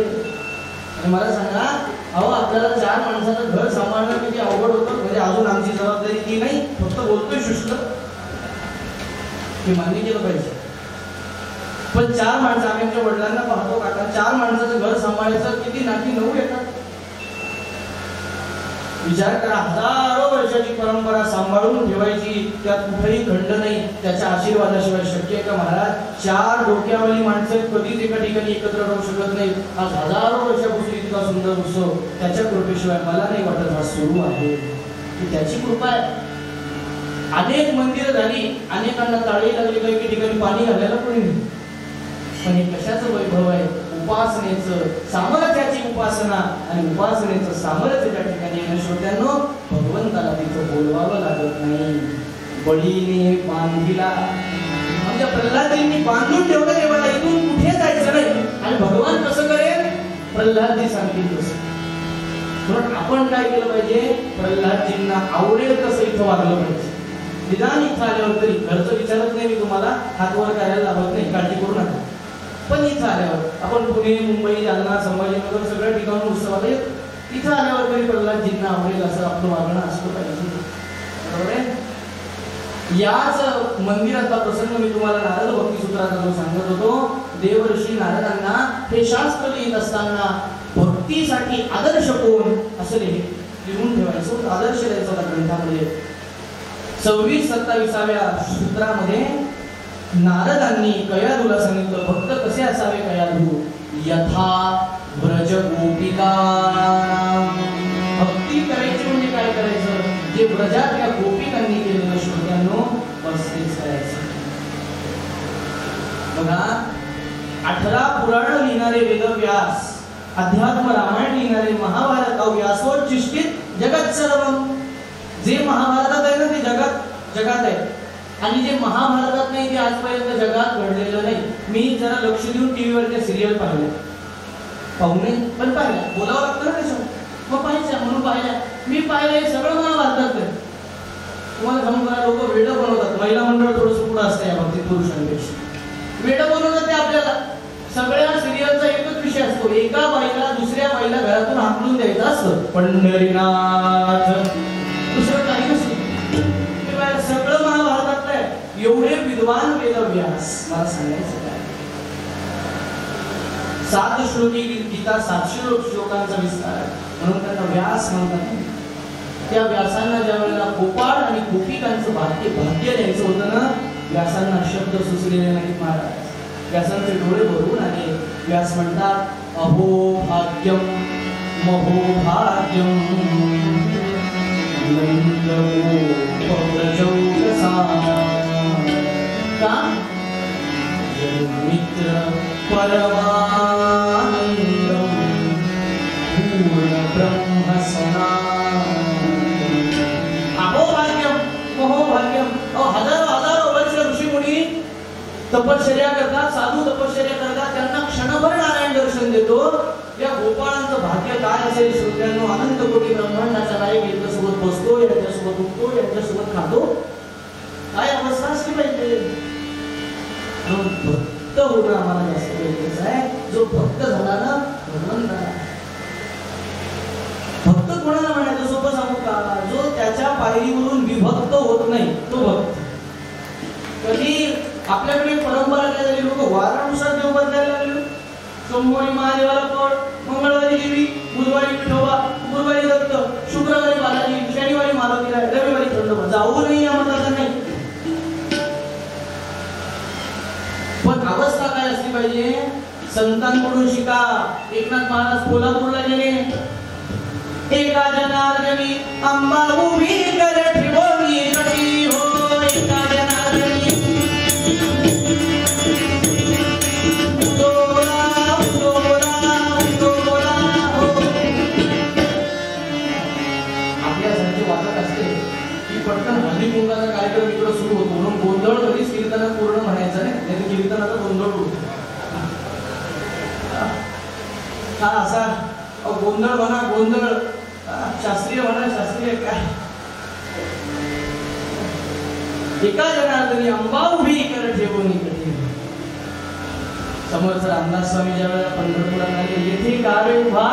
आणि मला सांगा, अहो आपल्याला 4 माणसाचं घर सांभाळणं किती अवघड होतं, म्हणजे अजून आमची जबाबदारी ती नाही, फक्त बोलतोय शुष्क, हे मान्य केलं पाहिजे. पण 4 माणसं, आम्ही आमच्या वडिलांना पाहतो काका, 4 माणसाचं घर सांभाळायचं किती नाकी 9 येतात. विचार करा, हजारो वर्षाची परंपरा सांभाळून ठेवायची, त्यात कुठेही खंड नाही, त्याच्या आशीर्वादाशिवाय शक्य आहे का महाराज? 4 डोक्यावाली माणसं कधीच एका ठिकाणी एकत्र राहू शकत नाही. आज हजारो वर्षापासून इतका सुंदर उत्सव, त्याच्या कृपेशिवाय मला नाही वाटत हा सुरू आहे, की त्याची कृपा आहे. अनेक मंदिरं झाली, अनेकांना ताळी लागली, काही ठिकाणी पाणी घालायला कोणी नाही, पण हे कशाचं वैभव आहे? उपासनेचं, सामर्थ्याची उपासना आणि उपासनेचं सामर्थ्य त्या ठिकाणी येणं. श्रोत्यांनो, भगवंताला तिथं बोलवावं लागत नाही. बळीने बांधिला, आमच्या प्रल्हादजींनी बांधून ठेवलं देवाला, इथून कुठे जायचं नाही. आणि भगवान कसं करेल? प्रल्हादजी सांगतील तसं. म्हणून आपण काय केलं पाहिजे? प्रल्हादजींना आवडेल तसं इथं वागलं पाहिजे. निदान इथं आल्यावर तरी, घरचं विचारत नाही मी तुम्हाला, हात वर करायला लावत नाही, काळजी करू नका. पण इथं आल्यावर आपण पुणे, मुंबई, जालना, संभाजीनगर सगळ्या ठिकाणी उत्सवाला येतो. इथं आल्यावर तरी प्रल्हादजींना आवडेल असं आपलं वागणं असलं पाहिजे, बरोबर आहे? याच मंदिरातला प्रसंग मी तुम्हाला नारद भक्तिसूत्राचा जो सांगत होतो. देवर्षी नारदांना हे शास्त्र लिहित असताना भक्तीसाठी आदर्श कोण असं लिहून ठेवायचं होतं, आदर्श द्यायचा होता ग्रंथामध्ये. 26-27व्या सूत्रामध्ये नारदांनी कयाधूला सांगितलं, भक्त कसे असावे कयाधू? यथा व्रज गोपिका. भक्ती करायची म्हणजे काय करायचं? जे व्रजातल्या गोपिकांनी केलेलं श्रोत्यांनो, बस करायचं. बघा, 18 पुराण लिहिणारे वेदव्यास, अध्यात्म रामायण लिहिणारे महाभारत व्यासोच्छिष्टित जगत सर्वम. जे महाभारतात आहे ना ते जगात आहे, आणि जे महाभारतात नाही ते आजपर्यंत जगात घडलेलं नाही. मी जरा लक्ष देऊन टीव्हीवर त्या सिरियल पाहिल्या, पाहुणे पण पाहिला, बोलावं लागतं ना त्याच्यावर. मग पाहायचं म्हणून पाहिल्या. मी पाहिलंय सगळं महाभारतात. तुम्हाला सांगू का, लोक वेड बनवतात. महिला मंडळ थोडंसं पुढं असतं या बाबतीत पुरुषांपेक्षा. वेड बनवतात ते आपल्याला. सगळ्या सिरियलचा एकच विषय असतो, एका बाईला दुसऱ्या बाईला घरातून हाकलून द्यायचं असतं. पंढरीनाथ, दुसरं काही नसतं. सगळं महाभारतातलं आहे. एवढे विद्वान वेदव्यास, मला सांगायचं काय, 7 श्लोकी गीता 700 श्लोकांचा विस्तार आहे, म्हणून त्यांना व्यास म्हणतात. त्या व्यासांना ज्या वेळेला गोपाळ आणि गोपिकांचं भाग्य द्यायचं होतं ना, व्यासांना शब्द सुचलेले नाहीत महाराज. व्यासांचे डोळे भरून आले. व्यास म्हणतात, अहो भाग्यम महो भाग्यम का मित्र परमानंदम पूर्ण ब्रह्म सना. अहो भाग्यम महो भाग्यम. हजारो वर्ष ऋषीमुनी तपश्चर्या करतात, साधू तपश्चर्या करतात, त्यांना क्षणभर नारायण दर्शन देतो. या गोपाळांचं भाग्य काय असेल श्रोत्यांनो, अनंत कोटी ब्रह्मांडाचा नायक यांच्यासोबत बसतो, यांच्यासोबत उठतो, यांच्यासोबत खातो. काय अवस्था असली पाहिजे. भक्त होणं आम्हाला जास्त गरजेचं आहे. जो भक्त झाला ना भगवंत झाला. भक्त कोणाला म्हणायचं सोपं सांगू का, जो त्याच्या पायरीवरून विभक्त होत नाही तो भक्त. कधी आपल्याकडे परंपरा काय झाली, लोक वारानुसार देव बदलायला लागले. सोमवारी महादेवाला कोण, मंगळवारी देवी, बुधवारी विठोबा, गुरुवारी दत्त, शुक्रवारी बालाजी, शनिवारी मारुतीला, रविवारी खंडोबा. जाऊ नाही या मताचा नाही. पण अवस्था काय असली पाहिजे, संतांकडून शिका. एकनाथ महाराज कोल्हापूरला गेले. एका जनार्दनी अंबा उभी कर ठेवली कटी हो. एका जनार्दनी पटकन हल्ली कुंभाचा कार्यक्रम इकडं सुरू होतो म्हणून गोंधळ कधीच कीर्तनात पूर्ण म्हणायचं नाही, नाही कीर्तनाचा गोंधळ होतो. हा असा गोंधळ म्हणा, गोंधळ शास्त्रीय म्हणा, शास्त्रीय काय. एका जनार्दनी अंबा उभी कर ठेवून कधी. समर्थ रामदास स्वामी ज्या वेळेला पंढरपुरात आले, येथे कार्य उभा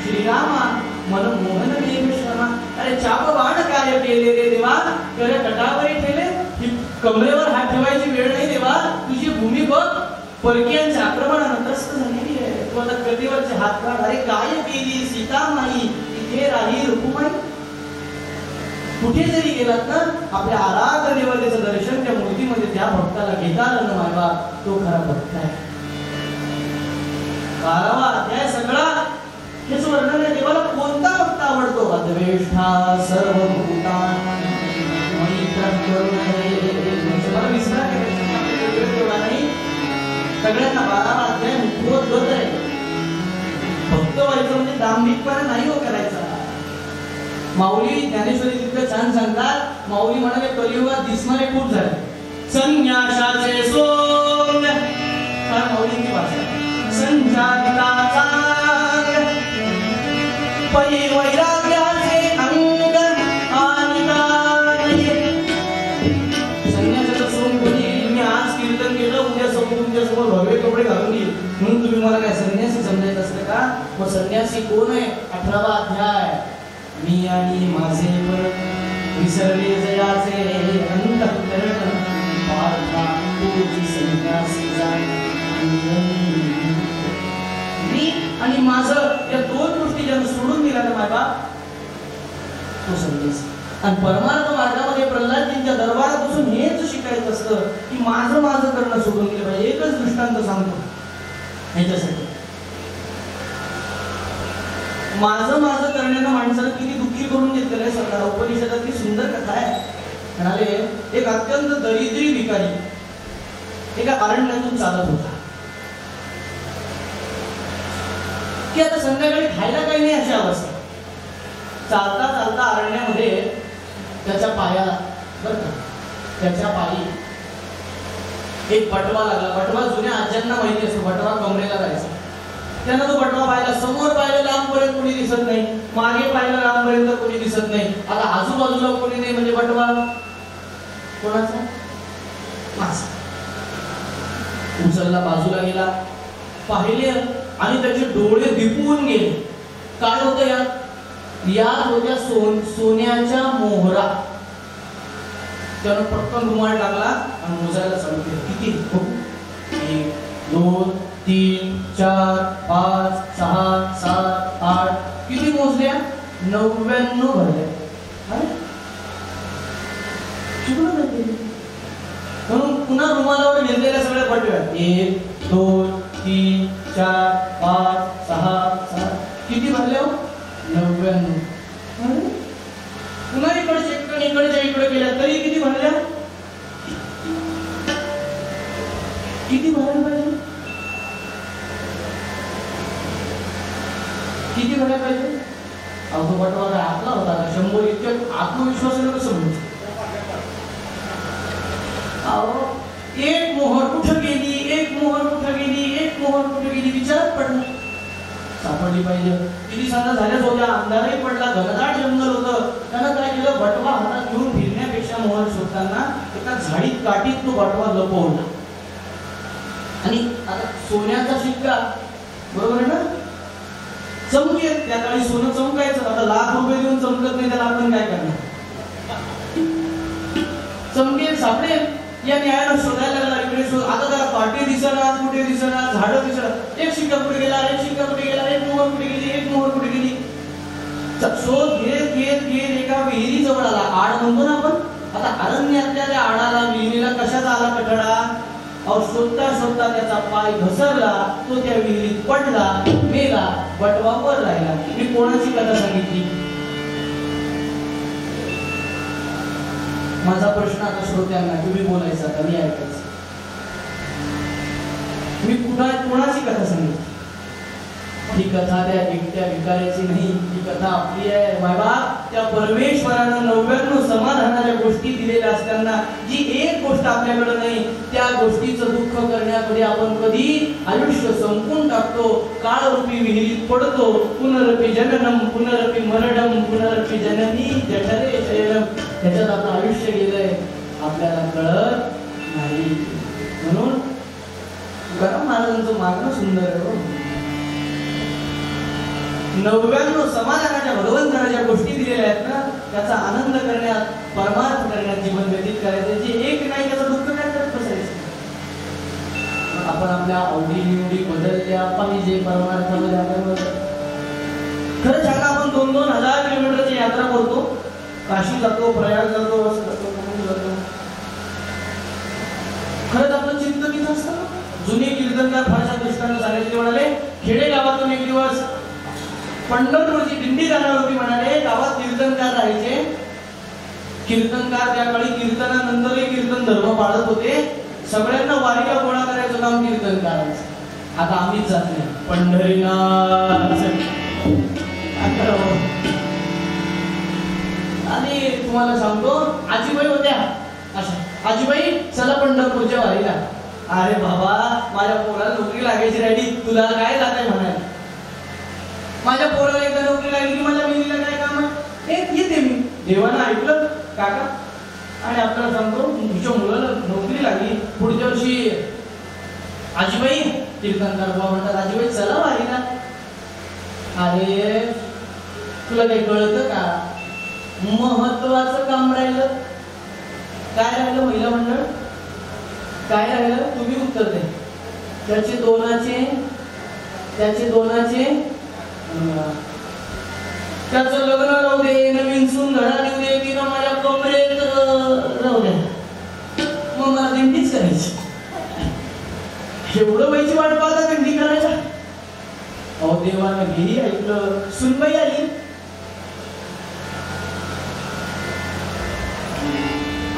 श्रीरामा मन मोहन देव श्रमा. अरे चाप बाण काय केले रे देवा, कर कटावरी ठेले. कमरेवर हात ठेवायची वेळ नाही देवा, तुझी भूमी बघ परकीयांच्या आक्रमणानं त्रस्त झालेली आहे. तू आता कधीवरचे हात काढ. अरे काय केली सीतामाई, इथे राही रुक्माई. कुठे जरी गेलात ना, आपल्या आराध्य देवतेचं दर्शन त्या मूर्तीमध्ये त्या भक्ताला घेता आलं ना मायबा, तो खरा भक्त आहे. 12वा अध्याय सगळा हेच वर्णन आहे. देवाला कोणता भक्त आवडतो, अद्वेष्टा सर्वभूतानां मैत्रः करुणा. मला विसरा नाही, सगळ्यांना 12वा अध्याय मुखवत आहे. भक्त व्हायचं म्हणजे दांभिकपणा नाही हो करायचा. माऊली ज्ञानेश्वरी तितकं छान सांगतात. माऊली म्हणाले कलियुगात दिसणारे खूप झाले संन्यासाचे सोंग. काय माऊलींची भाषा, संजाताचा पै वैराग्याचे अंग आणि संन्यासाचं सोंग कोणी. मी आज कीर्तन केलं, उद्या तुमच्यासमोर भगवे कपडे घालून येईल म्हणून तुम्ही मला काय संन्यासी समजायचं असतं का. मग संन्यासी कोण आहे, 18वा अध्याय. मी आणि माझे पण विसरले जयाचे अंतःकरण पार्था तुझी संन्यासी जाय. मी आणि माझं या दोन गोष्टी ज्यानं सोडून दिल्या ना माझा, तो संन्यासी. आणि परमार्थ मार्गामध्ये प्रल्हादजींच्या दरबारात बसून हेच शिकायचं असतं की माझं माझं करणं सोडून दिलं पाहिजे. एकच दृष्टांत सांगतो ह्याच्यासाठी. माझं माझं करण्यानं माणसाला किती दुःखी करून घेतलेलं आहे स्वतःला. उपनिषदातली सुंदर कथा आहे. म्हणाले एक अत्यंत दरिद्री भिकारी एका अरण्यातून चालत होता की आता संध्याकाळी खायला काही नाही अशी अवस्था. चालता चालता अरण्यामध्ये त्याच्या पायाला बरं का, त्याच्या पायी एक बटवा लागला. बटवा जुन्या आज्यांना माहिती असतो, बटवा कमरेला जायचा. त्यांना तो बटवा पाहिला, समोर पाहिलं लांबपर्यंत कोणी दिसत नाही, मागे पाहिलं लांबपर्यंत कोणी दिसत नाही, आता आजूबाजूला कोणी नाही, म्हणजे बटवा कोणाचा? माझा. उचलला, बाजूला गेला, पाहिले आणि त्याचे डोळे दिपून गेले. काय होतं यात होत्या सोन्याच्या मोहरा. त्यानं पटकन रुमाल टाकला आणि मोजायला चालू केलं. किती? 1 2 3 4 5 6 7 8 किती मोजल्या? 99 भरल्या. म्हणून पुन्हा रुमालावर घेतलेल्या सगळ्या पटव्या 1 2 3 4 5 6 7 किती भरल्या? 99. पुन्हा इकडच्या इकडे गेल्या तरी किती भरल्या? किती भरायला पाहिजे? किती भरायला पाहिजे? अहो तो बटवा आतला होता, 100 इतक्या आत्मविश्वासाने कसं म्हणतो? अहो एक मोहर कुठं गेली, एक मोहर कुठं गेली, एक मोहर कुठं गेली विचारत पडला. सापडली पाहिजे. किती सांगा झाल्याच होत्या, अंधारही पडला, घनदाट जंगल होतं. त्यानं काय केलं, बटवा हातात घेऊन फिरण्यापेक्षा मोहर शोधताना एका झाडीत काठीत तो बटवा लपवला. आणि आता सोन्याचा शिक्का बरोबर आहे ना, चमकेल. त्या काळी सोनं चमकायचं. आता लाख रुपये देऊन चमकत नाही, त्याला आपण काय करणार? चमकेल, सापडेल या न्यायानं शोधायला लागला. इकडे शोध, आता त्याला काटे दिसणार, कुठे दिसणार, झाडं दिसणार. एक शिक्का कुठे गेला, एक शिक्का कुठे गेला, एक मोहर कुठे गेली, एक मोहर कुठे गेली. शोध घेत घेत घेत एका विहिरी जवळ आला. आड म्हणतो ना आपण. आता अरण्यातल्या त्या आडाला, विहिरीला कशाचा आला कठडा? अहो शोधता शोधता त्याचा पाय घसरला, तो त्या विहिरीत पडला, मेला, बटवा वर राहिला. मी कोणाची कथा सांगितली? माझा प्रश्न आता श्रोत्यांना, तुम्ही बोलायचं, आता मी ऐकायचं. मी कोणाची कथा सांगितली? ही कथा त्या एकट्या भिकाऱ्याची नाही, ही कथा आपली आहे. बाबा त्या परमेश्वरानं 99 समाधानाच्या गोष्टी दिलेल्या असताना जी एक गोष्ट आपल्याकडे नाही, त्या गोष्टीचं दुःख करण्याकडे आपण कधी आयुष्य संपून टाकतो. काळरूपी विहिरीत पडतो. पुनरपि जननम पुनरपि मरणम पुनरपि जननी जठरे शयनम. त्याच्यात आपलं आयुष्य गेलंय, आपल्याला कळत नाही. म्हणून तुकाराम महाराजांचं मागणं सुंदर आहे. 99 समाधानाच्या भगवंताच्या गोष्टी दिलेल्या आहेत ना, त्याचा आनंद करण्यात, परमार्थ करण्यात जीवन व्यतीत करायचं. जे एक नाही त्याचं दुःख काय करत बसायचं? आपण आपल्या आवडी निवडी बदलल्या पाहिजे परमार्थामध्ये. आपण खरं सांगा, आपण 2-2 हजार किलोमीटरची यात्रा करतो, काशी जातो, प्रयाग जातो, जातो. खरंच आपलं चिंतन किती असतं. जुने कीर्तनकार फारशा दृष्टांत सांगायचे, म्हणाले खेडेगावातून एक दिवस पंढरपूरची दिंडी जाणार होती. म्हणाले गावात कीर्तनकार राहायचे. कीर्तनकार त्या काळी कीर्तनानंतरही कीर्तन धर्म पाळत होते. सगळ्यांना वारीला गोळा करायचं काम कीर्तनकारांचं. आता आम्हीच जात नाही. पंढरीनाथ आणि तुम्हाला सांगतो, आजीबाई होत्या अशा, आजीबाई चला पंढरपूरच्या वारीला. अरे बाबा, माझ्या पोराला नोकरी लागायची राहिली, तुला काय जात आहे म्हणाले. माझ्या पोराला एकदा नोकरी लागली की माझ्या मुलीला काय काम आहे, येते मी. देवानं ऐकलं काका, आणि आपल्याला सांगतो तुमच्या मुलाला नोकरी लागली. पुढच्या वर्षी आजीबाई कीर्तनकार बाबा म्हणतात, आजीबाई चला वारीला. अरे तुला काही कळतं का? महत्वाचं काम राहिलं. काय राहिलं महिला मंडळ? काय राहिलं? तुम्ही उत्तर द्या. त्याचे दोनाचे त्याचं लग्न राहू दे, नवीन सून घरात येऊ दे, तिनं माझ्या कमरेत राहू दे, मग मला दिंडीच करायची. एवढं व्हायची वाट पाहता दिंडी करायच्या. अहो देवानं घेही ऐकलं, सुनबाई आली.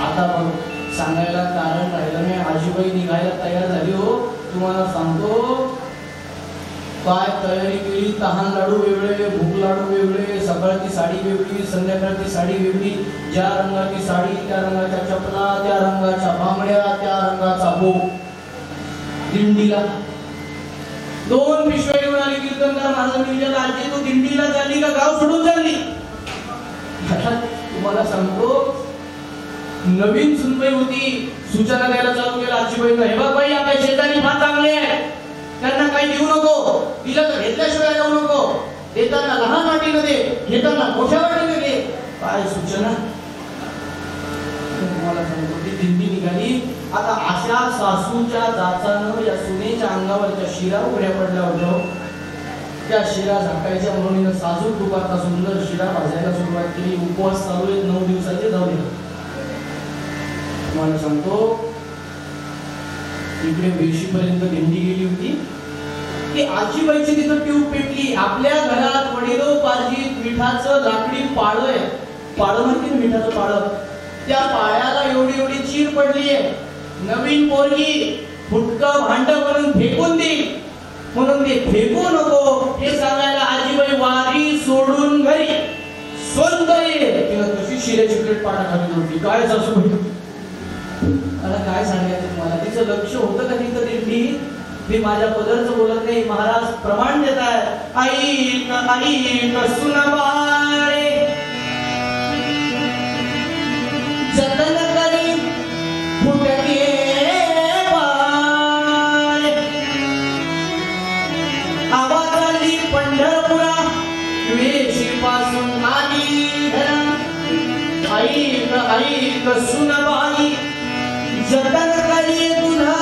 आता बघ, सांगायला कारण राहिलं नाही. आजीबाई निघायला तयार झाली. हो तुम्हाला सांगतो, काय तयारी केली. तहान लाडू वेगळे, भूक लाडू वेगळे, सकाळची साडी वेगळी, संध्याकाळची साडी वेगळी. ज्या रंगाची साडी त्या रंगाच्या चपला, त्या रंगाच्या बांगड्या, त्या रंगाचा भोग. दिंडीला 2 पिशव्या घेऊन आली कीर्तनकार महाराज. मी विचारलं आजी तू दिंडीला चालली का गाव सोडून चालली? तुम्हाला सांगतो नवीन सुनबाई होती, सूचना द्यायला चालू केलं आजीबाईंना. हे बघ बाई आपल्या शेजारी फार चांगले आहे, त्यांना काही देऊ नको, तिला तर घेतल्याशिवाय जाऊ नको, देताना लहान वाटीनं दे, घेताना मोठ्या वाटीनं घे. काय सूचना? तुम्हाला सांगतो ती दिंडी निघाली. आता अशा सासूच्या जाचानं या सुनेच्या अंगावरच्या शिरा उघड्या पडल्या होत्या. त्या शिरा झाकायच्या म्हणून साजूक तुपाचा सुंदर शिरा भाजायला सुरुवात केली. उपवास चालू आहे 9 दिवसाचे. जाऊ दे. तुम्हाला सांगतो इकडे वेशीपर्यंत दिंडी गेली होती की आजीबाईची तिथं ट्यूब पेटली. आपल्या घरात वडिलोपार्जित मिठाचं लाकडी पाळं आहे, पाळं माहिती ना मिठाचं पाळं, त्या पाळ्याला एवढी एवढी चीर पडलीये. नवीन पोरगी फुटकं भांड म्हणून फेकून देईल म्हणून ते फेकू नको हे सांगायला आजीबाई वारी सोडून घरी सौंदर्य तिनं कशी शिऱ्याची प्लेट पाटा खाली होती. काय सासूबाई मला काय सांगायचं तुम्हाला, तिचं लक्ष होतं का तिथं दिंडी? मी माझ्या पदरचं बोलत नाही, महाराज प्रमाण देत आहे. आई सुनबाळे जतन करी फुटके पाय, आवाज आली पंढरपुरा वेशी पासून आली घरा. आई सुनबाई जतन करी तुला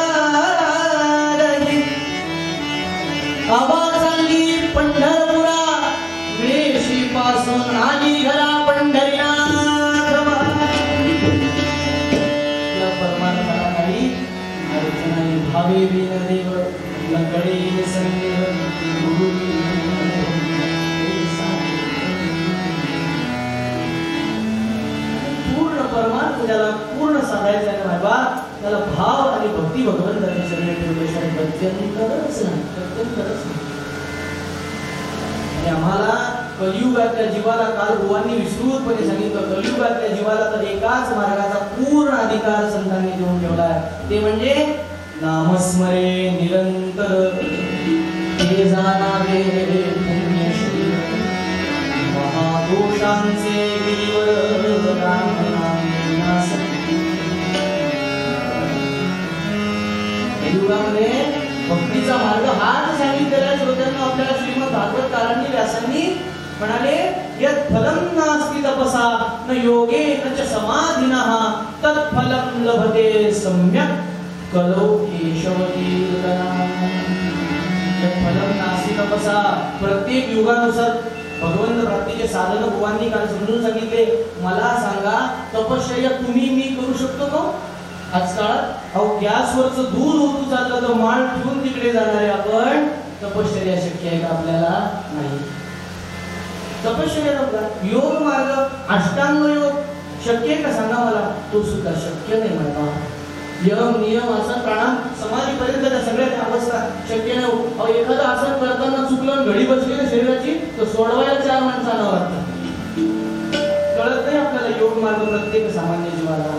आवाज आली पंढरपुरा वेशी पासून आली घरा. पंढरीनाथ या परमात्म्याला काही अर्थ नाही. भावे बिन देव नकडे संदेव गुरु पूर्ण परमात्मा ज्याला पूर्ण साधायचा आहे बाबा, त्याला भाव आणि भक्ती भगवंताच्या शरीर ठेवल्याशिवाय गत्यंतरच नाही. आणि आम्हाला कलियुगातल्या जीवाला काल बुवांनी विस्तृतपणे सांगितलं, कलियुगातल्या जीवाला तर एकाच मार्गाचा पूर्ण अधिकार संतांनी देऊन ठेवलाय, ते म्हणजे नामस्मरे निरंतर हे जाणावे पुण्यशील महादोषांचे गिरीवर राम नाम. युगामध्ये भक्तीचा मार्ग हाच सांगितलेला श्रोत्यांना आपल्याला श्रीमद भागवतकारांनी व्यासांनी म्हणाले यत् फलं नास्ति तपसा न योगेन च समाधिनः तत् फलं लभते सम्यक् कलो केशवतीर्दनाम्. यत् फलं नास्ति तपसा, प्रत्येक युगानुसार भगवंत प्राप्तीचे साधन भगवाननी काल समजून सांगितले. मला सांगा तपश्चर्या तुम्ही मी करू शकतो का? आजकाल गॅसवरचं दूध होतं चाललं तर माळ ठेवून तिकडे जाणारे आपण, तपश्चर्या शक्य आहे का आपल्याला? नाही. तपश्चर्या योग मार्ग अष्टांग योग शक्य आहे का सांगा मला? तो सुद्धा शक्य नाही माझा. यम नियम आसन प्राणायाम समाधीपर्यंत त्या सगळ्या अवस्था शक्य नाही. एखादं आसन करताना चुकलं घडी बसली ना शरीराची तर सोडवायला 4 माणसांना वाटतं. कळत नाही आपल्याला योग मार्ग प्रत्येक सामान्य जीवाला.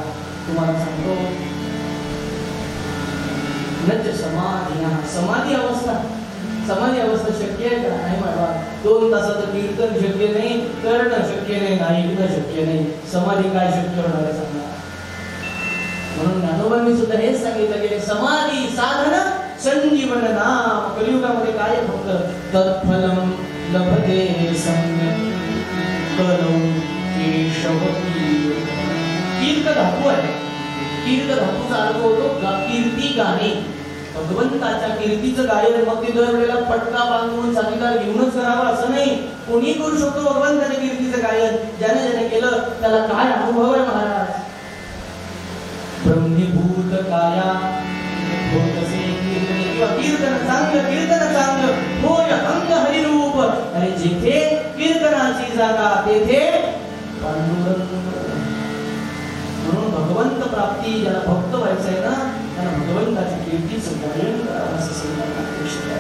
तुम्हाला सांगतो नच समाधी अवस्था शक्य आहे का? नाही बाबा. 2 तासाचं कीर्तन शक्य नाही, करणं शक्य नाही, ऐकणं शक्य नाही. समाधी काय शक्य होणार आहे सांगा? म्हणून ज्ञानोबांनी सुद्धा हेच सांगितलं गेले, समाधी साधन संजीवन नाम. कलियुगामध्ये काय फक्त तत्फलम लभते सम्यक् कलो केशवती. कीर्त धातू आहे. कीर्त धातूचा अर्थ होतो कीर्ती गाणे. भगवंताच्या कीर्तीचं गायन. मग ते दरवेळेला पटका बांधून साथीदार घेऊनच करावं असं नाही. कोणी करू शकतो भगवंताच्या कीर्तीचं गायन. ज्याने केलं त्याला काय अनुभव आहे महाराज? ब्रह्मीभूत काया होतसे कीर्तन किंवा कीर्तन चांगलं होय अंग हरिरूप. अरे जिथे कीर्तनाची जागा तेथे पांडुरंग. म्हणून भगवंत प्राप्ती ज्याला भक्त व्हायचं आहे ना त्याला भगवंताची कीर्तीचं गायन करावं असं सांगितलं.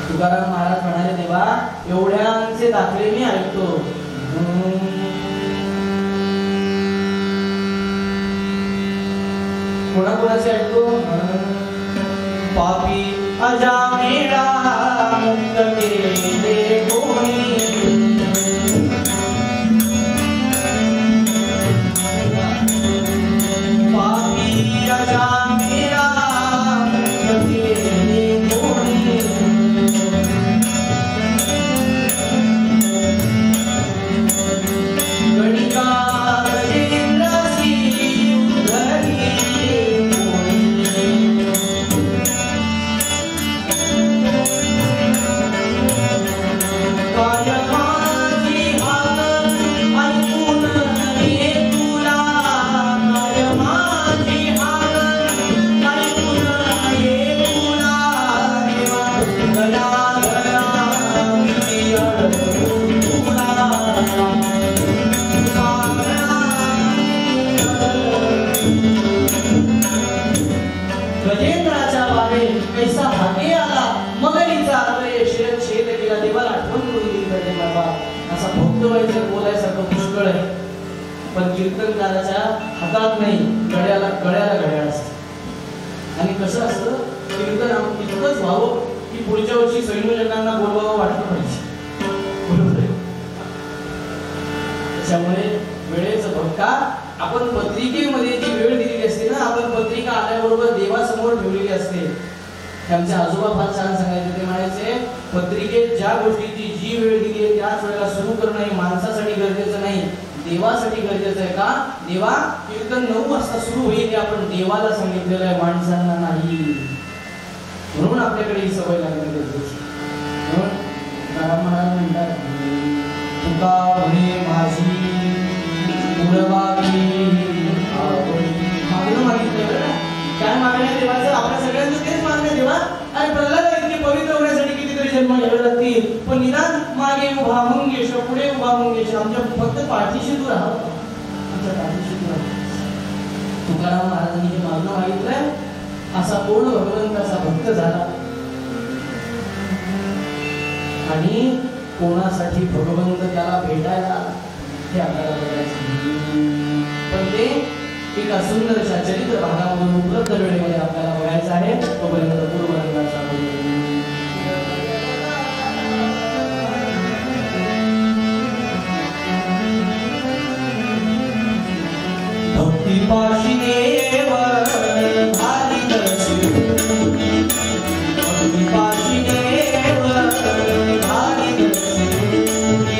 तुकाराम महाराज म्हणाले देवा एवढ्यांचे दाखले मी ऐकतो, कोणाकोणाचे ऐकतो? पापी अजामेळा मुक्त केले कोणी पापी अजामेळा मुक्त केले कोणी गणिका गजेंद्रासी उद्धरी गजेंद्राच्या बागे कैसा हाके आला मगरीचा हृदय शेत शेत गेला देवाला आठवण करून दिली पाहिजे बाबा असा भक्त व्हायचं बोलायसारखं पुष्कळ आहे पण कीर्तनकाराच्या हातात नाही गळ्याला घड्याळ असतं आणि कसं असतं कीर्तन इतकंच व्हावं की पुढच्या वर्षी संयोजकांना बोलवावं वाटलं पाहिजे बरोबर आहे त्याच्यामुळे वेळेचं भक्ता आपण पत्रिकेमध्ये जी वेळ दिलेली असते ना आपण पत्रिका आल्याबरोबर देवासमोर ठेवलेली असते त्यांचे आजोबा फार छान सांगायचे ते म्हणायचे पत्रिकेत ज्या गोष्टीची जी वेळ दिली आहे त्याच वेळेला सुरू करणं हे माणसासाठी गरजेचं नाही देवासाठी गरजेचं आहे का देवा कीर्तन 9 वाजता सुरू होईल हे आपण देवाला सांगितलेलं आहे माणसांना नाही म्हणून आपल्याकडे ही सवय लागली गरजेची म्हणून महाराज म्हणतात तुका म्हणे माझी काय मागण्या देवाचं आपल्या सगळ्यांचं तेच मागण्या देवा आणि प्रल्हाद इतके पवित्र होण्यासाठी कितीतरी जन्म घ्यावे लागतील पण निदान मागे उभा मंगेश पुढे उभा मंगेश आमच्या फक्त पाठीशी तू राहा आमच्या पाठीशी तू राहा तुकाराम महाराजांनी जे मागणं मागितलंय असा पूर्ण भगवंताचा भक्त झाला आणि कोणासाठी भगवंत त्याला भेटायला हे आपल्याला बघायचं पण ते एका सुंदरशा चरित्र भागामधून उपलब्ध वेळेमध्ये आपल्याला बघायचं आहे तोपर्यंत पूर्वरंगाचा भक्तिपाशी देव भारी दर्शी भक्तिपाशी देव भारी दर्शी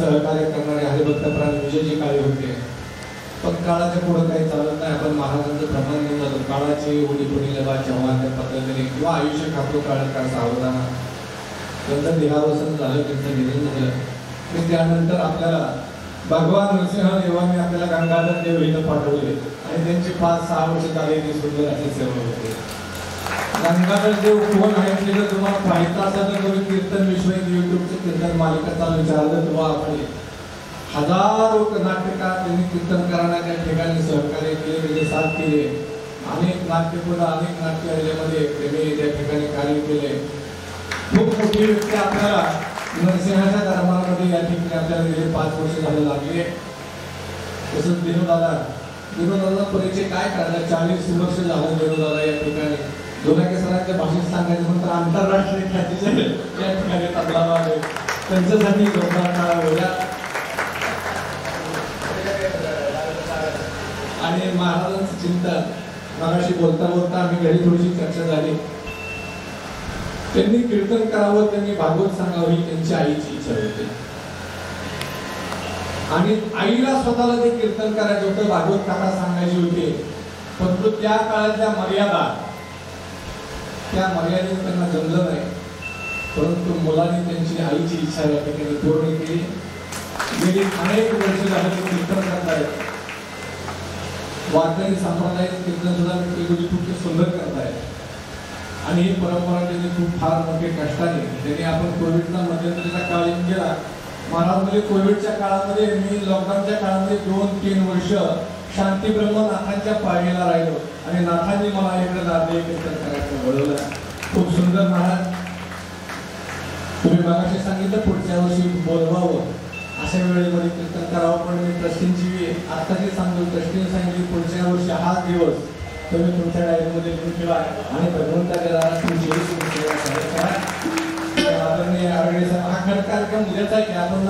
सहकार्य करणारे हरिभक्तपरायण विजयजी काळे होते. पण काळाच्या पुढे काही चालत नाही. आपण महाराजांचं प्रमाण घेऊन जातो. काळाची ओढी पुढे लबा जेव्हा त्या पद्धतीने किंवा आयुष्य खातो काळ का सावधाना. त्यांचं देहावसन झालं, त्यांचं निधन झालं की त्यानंतर आपल्याला भगवान नरसिंहदेवांनी आपल्याला गंगाधर देव इथं पाठवले आणि त्यांची 5-6 वर्ष झालेली सुंदर अशी सेवा होते. गंगाधर देव कोण आहे ते जर तुम्हाला पाहिजे असेल तर तुम्ही कीर्तन विश्व युट्यूबचे कीर्तन मालिका चालू विचारलं तेव्हा आपण हजारो नाट्यकार त्यांनी कीर्तनकारांना त्या ठिकाणी सहकार्य केले, त्याचे साथ केले. अनेक नाट्यपुरा अनेक नाट्यालयामध्ये त्यांनी त्या ठिकाणी कार्य केले. खूप मोठी व्यक्ती आपल्याला नरसिंहाच्या दरबारामध्ये या ठिकाणी आपल्याला गेले 5 वर्ष झाले लागले. तसंच विनोदाचा परिचय काय काढला, 40 वर्ष झालं विनोदाला या ठिकाणी. दोनाके सरांच्या भाषेत सांगायचं म्हणून आंतरराष्ट्रीय ख्यातीचे या ठिकाणी तबला वाले त्यांच्यासाठी जोरदार टाळ्या होत्या. आणि महाराजांचं चिंतन मगाशी बोलता बोलता आम्ही घरी थोडीशी चर्चा झाली. त्यांनी कीर्तन करावं, त्यांनी भागवत सांगावं ही त्यांची आईची इच्छा होती. आणि आईला स्वतःला ते कीर्तन करायचं होतं, भागवत कथा सांगायची होती. परंतु त्या काळातल्या मर्यादा, त्या मर्यादेत त्यांना जमलं नाही. परंतु मुलांनी त्यांची आईची इच्छा या ठिकाणी पूर्ण केली. गेली अनेक वर्ष झाले ते कीर्तन करतायत. वारकरी संप्रदायात कीर्तन सुद्धा खूप सुंदर करतायत. आणि ही परंपरा त्यांनी खूप फार मोठे कष्टाने त्यांनी आपण कोविडचा मध्यंतरीचा काळ केला. महाराज म्हणजे कोविडच्या काळामध्ये मी लॉकडाऊनच्या काळामध्ये 2-3 वर्ष शांतीब्रह्म नाथांच्या पाळणीला राहिलो आणि नाथांनी मला इकडे नांदेड कीर्तन करायचं बोलवलं. खूप सुंदर महाराज. तुम्ही मगाशी सांगितलं पुढच्या वर्षी बोलवावं, अशा वेळेमध्ये कीर्तन करावं. पण मी ट्रस्टींची आत्ताची सांगतो, ट्रस्टीने सांगितली पुढच्या वर्षी हा दिवस तुम्ही तुमच्या डायरीमध्ये लिहून ठेवा आणि भगवंताच्या दारात तुमची सेवा करा. आदरणीय आरडे साहेब, हा खरं कार्यक्रम उद्याचा आहे की आपण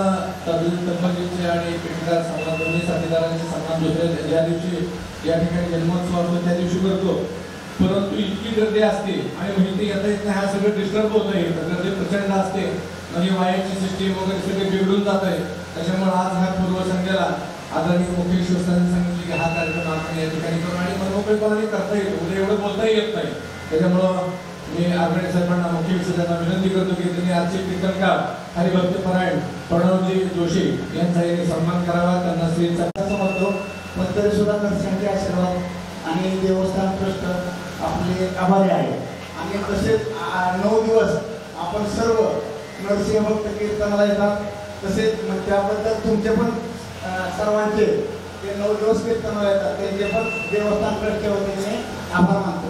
तब्बकीचे आणि पेटकार सन्मान दोन्ही साथीदारांचे सन्मान दुसऱ्या ज्या दिवशी या ठिकाणी जन्मोत्सव असतो त्या दिवशी करतो. परंतु इतकी गर्दी असते आणि माहिती येता येत नाही, हा सगळं डिस्टर्ब होत आहे. गर्दी प्रचंड असते, म्हणजे वायाची सिस्टीम वगैरे सगळे बिघडून जात आहे. त्याच्यामुळे आज हा पूर्वसंध्येला आदरणीय मुख्य शिवसेनेने सांगितले की हा कार्यक्रम आपण या ठिकाणी करू आणि मनमोकळेपणाने करता येईल. उद्या एवढं बोलताही येत नाही. त्याच्यामुळं मी आरगडे साहेबांना मुख्य शिवसेनेला विनंती करतो की त्यांनी आजचे कीर्तनकार हरिभक्तपरायण प्रणवजी जोशी यांचा यांनी सन्मान करावा. त्यांना श्रीचा
समजतो. पण तरी सुद्धा नरसिंहाचे आशीर्वाद आणि देवस्थान ट्रस्ट आपले आभारी आहे. आणि तसेच 9 दिवस आपण सर्व नरसिंह भक्त कीर्तनाला येतात. तसेच त्याबद्दल तुमचे पण सर्वांचे ते 9 दिवस कीर्तनाला येतात त्यांचे पण देवस्थान ट्रस्टच्या वतीने आभार मानतो.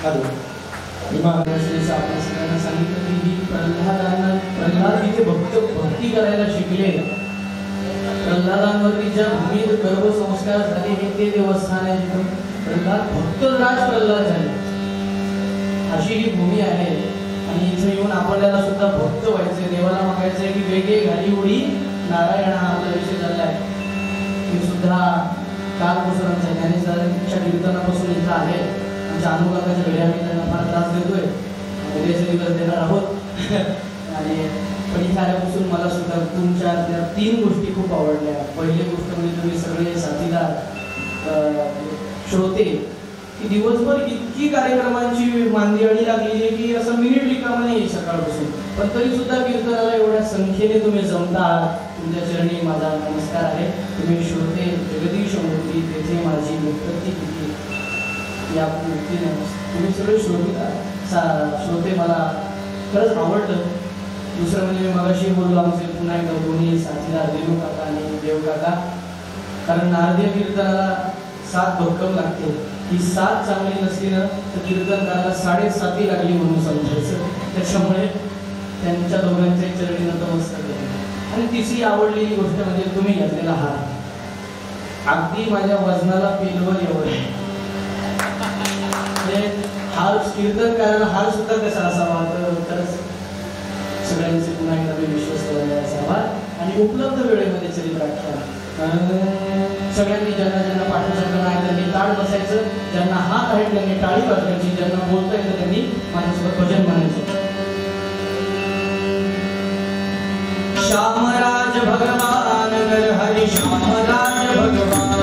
आपण सगळ्यांना सांगितलं की प्रल्हाद इथे भक्ती करायला शिकले. प्रल्हादांवरती ज्या भूमीत गर्भसंस्कार झाले हे ते देवस्थान आहे जिथून प्रल्हाद भक्तराज प्रल्हाद झाले. अशी ही भूमी आहे. आणि इथे येऊन आपल्याला सुद्धा भक्त व्हायचे, देवाला मागायचंय की वेगळे घाली उडी नारायण हा आपला विषय झालाय. मी सुद्धा कालपासून ज्ञानेश्वरांच्या कीर्तनापासून इथं आहे. आमच्या अनुकाकाच्या घरी आम्ही त्यांना फार त्रास देतोय, उद्याचे दिवस देणार आहोत. आणि पण इथे आल्यापासून मला सुद्धा तुमच्या त्या 3 गोष्टी खूप आवडल्या. पहिली गोष्ट म्हणजे तुम्ही सगळे साथीदार श्रोते की दिवसभर इतकी कार्यक्रमांची मांदियाळी लागलेली आहे की असं मिनिट रिकामा नाही सकाळपासून. पण तरी सुद्धा कीर्तनाला एवढ्या संख्येने तुम्ही जमता. तुमच्या चरणी माझा नमस्कार आहे. तुम्ही श्रोते जगदीश मूर्ती तेथे माझी मुक्ती किती या मूर्तीने तुम्ही सगळे श्रोते मला खरंच आवडलं. दुसरं म्हणजे मी मगाशी बोललो आमचे पुन्हा एकदा दोन्ही साथीदार देव काका आणि देव काका. कारण नारदीय कीर्तनाला 7 भक्कम लागते. ही 7 चांगली नसली ना तर कीर्तन करायला 7.5 लागली म्हणून समजायचं. त्याच्यामुळे त्यांच्या दोघांच्या चरणी नतमस्तक केले. आणि तिसरी आवडलेली गोष्ट म्हणजे तुम्ही घातलेला हार अगदी माझ्या वजनाला पेलवर एवढं. हार कीर्तन करायला हार सुद्धा कसा असावा तर सगळ्यांचे पुन्हा एकदा मी विश्वास करायला असावा. आणि उपलब्ध वेळेमध्ये चरित्राख्या सगळ्यांनी ज्यांना पाठवू शकलं नाही त्यांनी ताळ बसायचं. ज्यांना हात आहेत त्यांनी टाळी वाजवायची, ज्यांना बोलता येतं त्यांनी माझ्यासोबत भजन म्हणायचं. श्यामराज भगवान हरि श्यामराज भगवान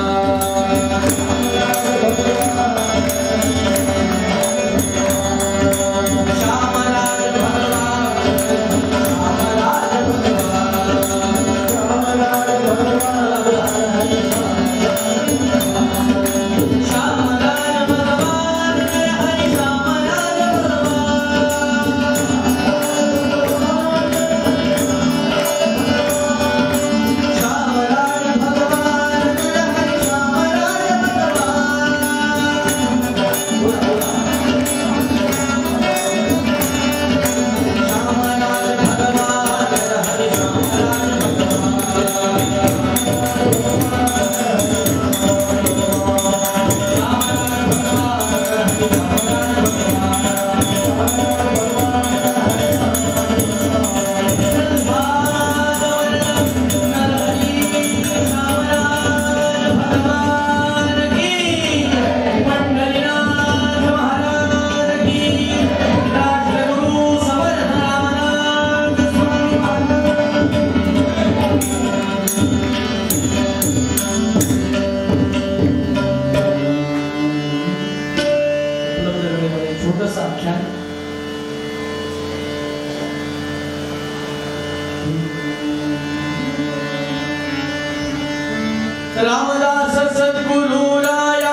रामदास सद्गुरु राया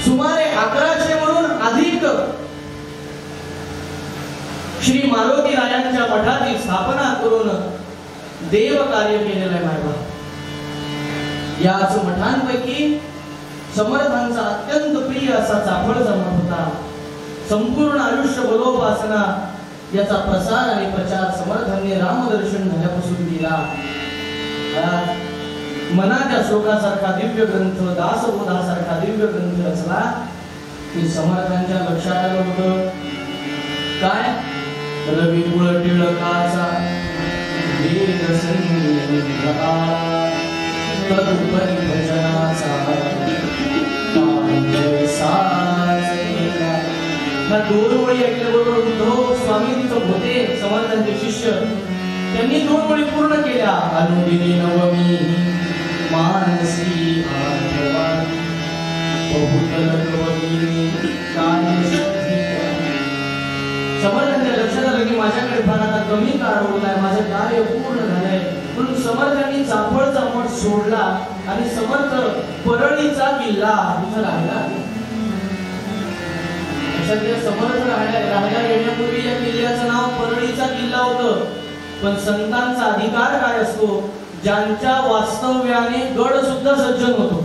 सुमारे 1100 म्हणून अधिक श्री मारुती रायांच्या मठाची स्थापना करून देव कार्य केलेलं आहे मायबा. याच मठांपैकी समर्थांचा अत्यंत प्रिय असा चाफळचा मठ होता. संपूर्ण आयुष्य बलोपासना याचा प्रसार आणि प्रचार समर्थांनी रामदर्शन झाल्यापासून केला. मनाच्या शोकासारखा दिव्य ग्रंथ, दासबोधासारखा दिव्य ग्रंथ रचला की समर्थांच्या लक्षात आलं होतं काय, रवी कुळ टिळकाचा वेद संगीता तदुपरी भजनाचा ह्या दोन ओळी ऐकल्याबरोबर उद्धव स्वामी तिथं होते, समर्थांचे शिष्य. त्यांनी 2 ओळी पूर्ण केल्या. अनुदिनी नवमी मानसी आठवा बहुतल कवनी कार्य सिद्धी समर्थांच्या लक्षात आलं की माझ्याकडे फार आता कमी काळ उरलाय, माझं कार्य पूर्ण झालंय, म्हणून समर्थांनी चाफळचा मठ सोडला आणि समर्थ परळीचा किल्ला इथं राहिला. समर्थ राहायला येण्यापूर्वी या किल्ल्याचं नाव परळीचा किल्ला होतं. पण संतांचा अधिकार काय असतो, ज्यांच्या वास्तव्याने गड सुद्धा सज्जन होतो.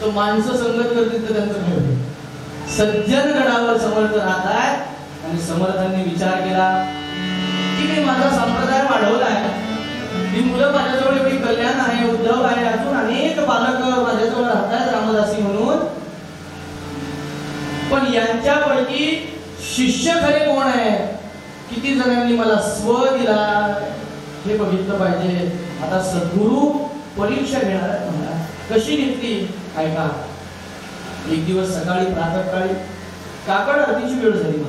तो माणसं संगत करतील तर त्यांचं ठेवले. सज्जन गडावर समर्थ राहताय. आणि समर्थांनी विचार केला की मी माझा संप्रदाय वाढवलाय, ही मुलं माझ्याजवळ एवढी कल्याण आहे, उद्धव आहे, अजून अनेक बालक माझ्याजवळ राहतात रामदासी म्हणून, पण यांच्यापैकी शिष्य खरे कोण आहे, किती जणांनी मला स्व दिला हे बघितलं पाहिजे. आता सद्गुरू परीक्षा घेणार आहेत मला. कशी घेतली ऐका. एक दिवस सकाळी प्रातःकाळी काकड आरतीची वेळ झाली.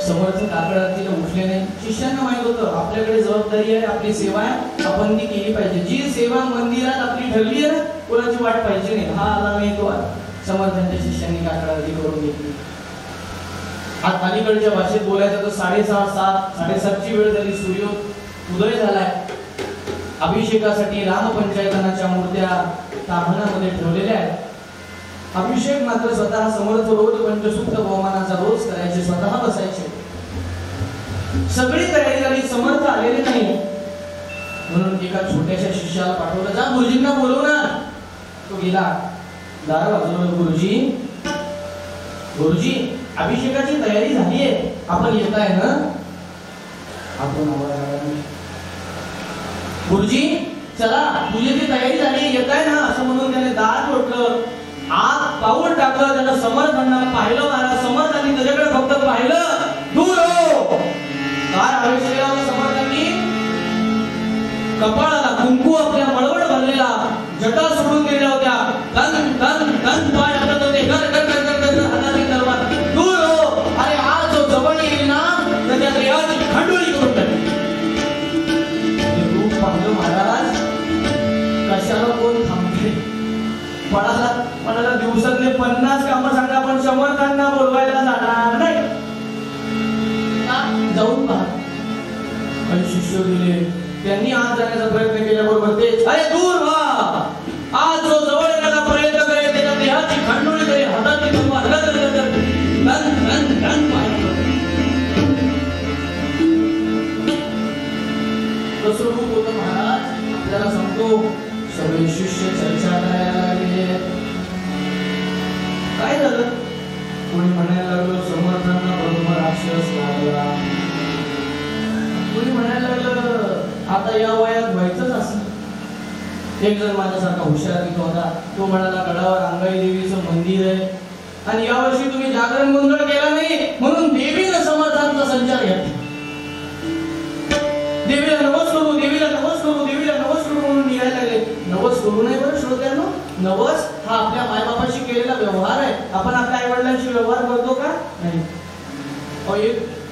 समर्थ काकड आरतीला उठले नाही. शिष्यांना माहित होतं आपल्याकडे जबाबदारी आहे, आपली सेवा आहे, आपण ती केली पाहिजे. जी सेवा मंदिरात आपली ठरली आहे कोणाची वाट पाहिजे नाही. हा आला नाही तो आला. समर्थांच्या शिष्यांनी काकड आरती करून घेतली. आज अलीकडच्या भाषेत बोलायचं तर 6:30 7:30ची वेळ झाली. सूर्य उदय झालाय. अभिषेकासाठी रामपंचायतनाच्या मूर्त्या ताम्हणामध्ये ठेवलेल्या आहेत. अभिषेक मात्र स्वतः समर्थ रोज पंचसूक्त बहुमानाचा रोज करायचे, स्वतः बसायचे. सगळी तयारी झाली, समर्थ आलेले नाही म्हणून एका छोट्याशा शिष्याला पाठवलं, जा गुरुजींना बोलव ना. तो गेला, दार वाजवलं. गुरुजी अभिषेकाची तयारी झालीये, आपण येताय ना. आपण गुरुजी चला पूजेची तयारी झाली, येताय ना असं म्हणून त्याने दार ठोकलं. आत पाऊल टाकलं. त्याला समर्थांना पाहिलं. महाराज समर्थांनी त्याच्याकडे फक्त पाहिलं. दूर हो दार आवेश केला. समर्थांनी कपाळाला कुंकू आपल्या मळवट भरलेला, जटा सोडून गेल्या होत्या. तन तन तन पाय आपलं होते. घर घर घर घर घर हाताची तलवार. दूर हो. अरे आज जो जवळ येईल ना त्याच्या देहाची खंडोळी करून टाकली. रूप पाहिलं महाराज. कशाला कोण थांबते. म्हणाला दिवसातले 50 कामं सांगा पण समर्थांना बोलवायला जाणार नाही. जाऊन पहा. काही शिष्य गेले. त्यांनी आज जाण्याचा प्रयत्न केल्याबरोबर ते अरे दूर व्हा. आज जो जवळ येण्याचा प्रयत्न करेल त्याच्या देहाची खंडोळी करेल, हाताची तलवार कसं रूप होतं महाराज. आपल्याला सांगतो सगळे शिष्य चर्चा करायला लागले. काय झालं. कोणी म्हणायला लागलं समर्थांना ब्रह्मराक्षस लागला. कोणी म्हणायला लागलं आता या वयात व्हायचंच असं. एक जण माझ्यासारखा हुशार तिथं होता. तो म्हणाला गडावर अंगाई देवीचं मंदिर आहे आणि यावर्षी तुम्ही जागरण गोंधळ केला नाही म्हणून देवीनं समर्थांचा संचार घेतला. देवीला नवस करू, देवीला नवस करू, देवीला नवस करू म्हणून निघायला लागले. नवस करू नये बरं श्रोत्यांनो. नवस हा आपल्या मायबापाशी केलेला व्यवहार आहे. आपण आपल्या आई वडिलांशी व्यवहार करतो का नाही.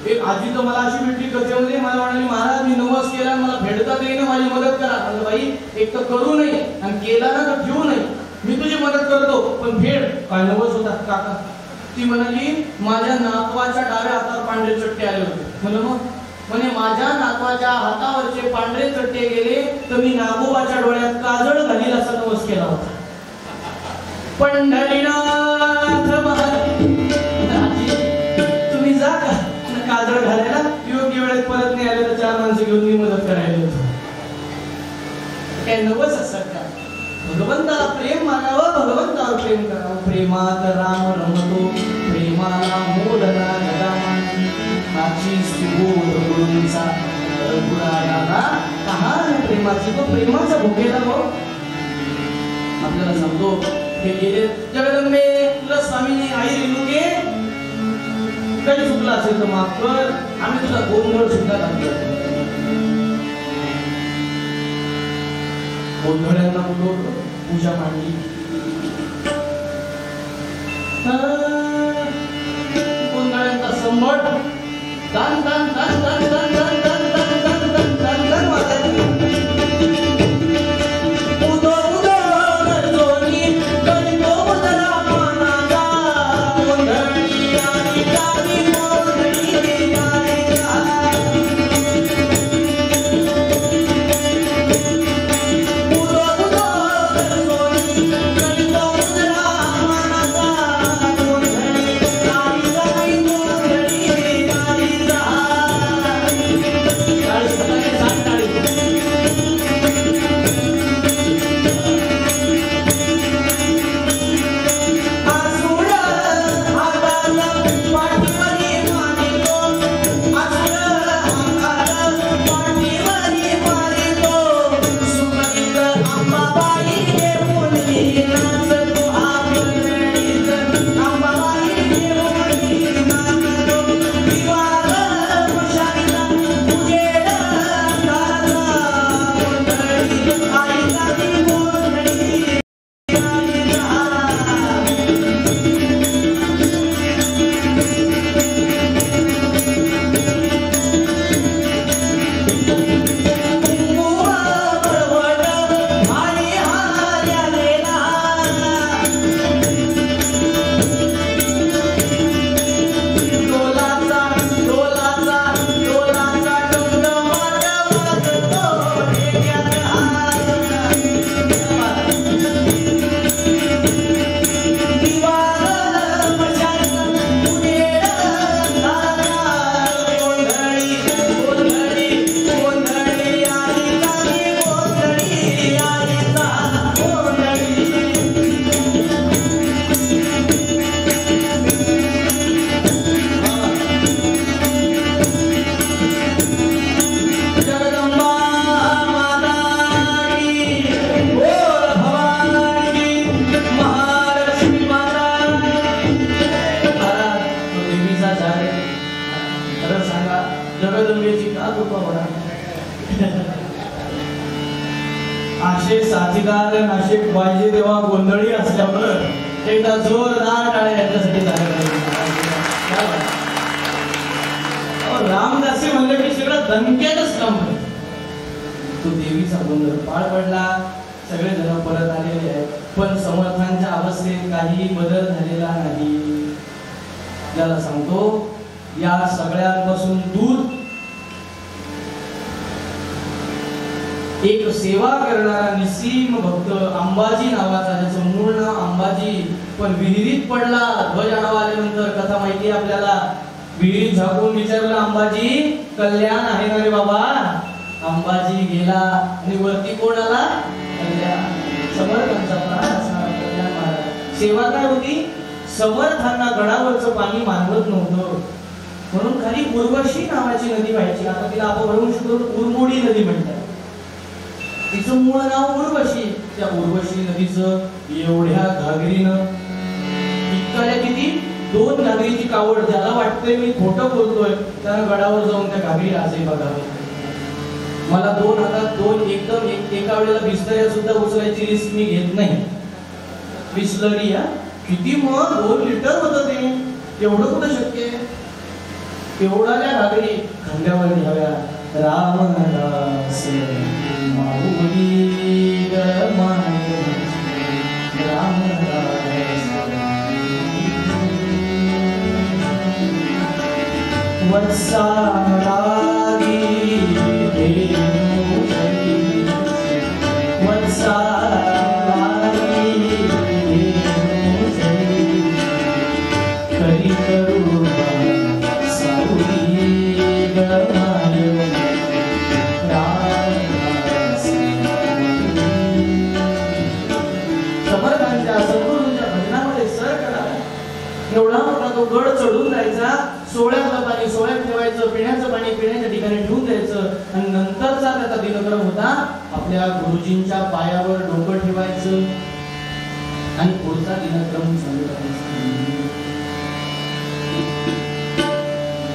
एक आजी तर मला अशी भेटली कथेमध्ये. मला म्हणाली महाराज मी नवस केला, मला भेटता येईना, माझी मदत करा. म्हणलं बाई एक तर करू नये आणि केला ना तर ठेवू नये. मी तुझी मदत करतो पण भेट. काय नवस होता काका. ती म्हणाली माझ्या नातवाच्या डाव्या हातावर पांढरे चट्टे आले होते. म्हणलं मग म्हणे माझ्या नातवाच्या हातावरचे पांढरे चट्टे गेले तर मी नागोबाच्या डोळ्यात काजळ घालील असा नवस केला होता. पंढरीनाथ तुम्ही जा का काजळ घालायला. योग्य वेळेत परत नाही आले तर 4 माणसं घेऊन मी मदत करायला होतो. काय नवस असत का. भगवंताला प्रेम मागावं, भगवंतावर प्रेम करावं. प्रेमात राम रमतो, प्रेमाला मोडना जगामानी. नाची सुबोध गुरूंचा गुराला कहाण प्रेमाची. तो प्रेमाचा भोगेला भाऊ. आपल्याला सांगतो हे गेले जगदंबे तुला स्वामीने आई रेणुके काही चुकला असेल तर माफ कर. आम्ही तुला गोंधळ सुद्धा घातला. गोंधळ्यांना पूजा मांडली. गोंधळ्यांचा संभट तान तान तान तान तान तान तान तान तान तान तान तान वाजायची. उदो उदो गरजोनी गणितो मुदला मानाचा. गोंधळी आणि गाणी मोड असे साथीदार नाशिक पाहिजे तेव्हा गोंधळी असल्यामुळं एकदा जोरदार टाळ्या यांच्यासाठी झाल्या पाहिजे. रामदासी म्हणले की सगळं दणक्यातच काम करतो. तो देवीचा गोंधळ पार पडला, सगळे जण परत आलेले आहेत, पण समर्थांच्या अवस्थेत काही बदल झालेला नाही. ज्याला सांगतो या सगळ्यांपासून दूर एक सेवा करणारा निसीम भक्त अंबाजी नावाचा, ज्याचं मूळ नाव अंबाजी, पण विहिरीत पडला. ध्वज आडवा आल्यानंतर कथा माहिती आपल्याला. विहिरीत झाकून विचारलं, अंबाजी कल्याण आहे ना रे बाबा? अंबाजी गेला आणि वरती कोण आला? कल्याण. समर्थांचा प्राण असणारा कल्याण महाराज. सेवा काय होती? समर्थांना गडावरचं पाणी मानवत नव्हतं, म्हणून खाली उर्वशी नावाची नदी व्हायची. आता तिला अपभ्रंश करून उर्मोडी नदी म्हणतात. तिचं मूळ नाव उर्वशी. त्या उर्वशी नदीचं एवढ्या घागरीनं इतक्या किती 2 घागरीची कावड. ज्याला वाटतंय मी खोटं बोलतोय त्यानं गडावर जाऊन त्या घागरी आजही बघावं. मला 2 हातात 2 एकदम एका वेळेला बिस्लऱ्या सुद्धा उचलायची रिस्क मी घेत नाही. बिस्लरी किती मग 2 लिटर होतं ते. एवढं कुठं शक्य आहे? एवढ्या घागरी खांद्यावर घ्याव्या. रामदास माऊली गमाय रामदास वत्सारागी करी करू सावली गमाय समर्थांच्या सद्गुरूंच्या भजनामध्ये सर करा. एवढा मोठा तो गड चढून जायचा. सोळ्यातलं पाणी सोळ्यात ठेवायचं, पिण्याचं पाणी पिण्याच्या ठिकाणी ठेवून द्यायचं, आणि नंतरचा त्याचा दिनक्रम होता आपल्या गुरुजींच्या पायावर डोकं ठेवायचं आणि पुढचा दिनक्रम चालू करायचा.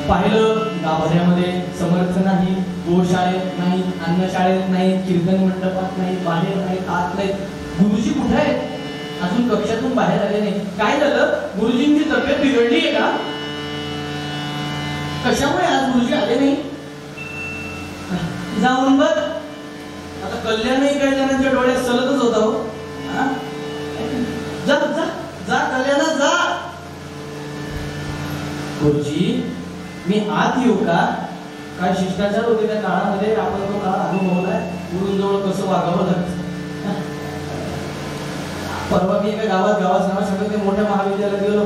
पाहिलं गाभाऱ्यामध्ये समर्थ नाही, गोशाळेत नाही, अन्नशाळेत नाही, कीर्तन मंडपात नाही, बाहेर नाही, आत नाही. गुरुजी कुठे आहेत? अजून कक्षातून बाहेर आले नाही. काय झालं? गुरुजींची तब्येत बिघडली आहे का? कशामुळे आज गुरुजी आले नाही? जाऊन बघ. आता कल्याणही काही जणांच्या डोळ्यात सलतच होता हो. जा जा जा कल्याणा जा. गुरुजी मी आत येऊ का? काय शिष्टाचार होते त्या काळामध्ये, आपण तो काळ अनुभवलाय. गुरुंजवळ कसं वागावं लागतं. परवा मी एका गावाचं नाव सांगत ते मोठ्या महाविद्यालयात गेलो.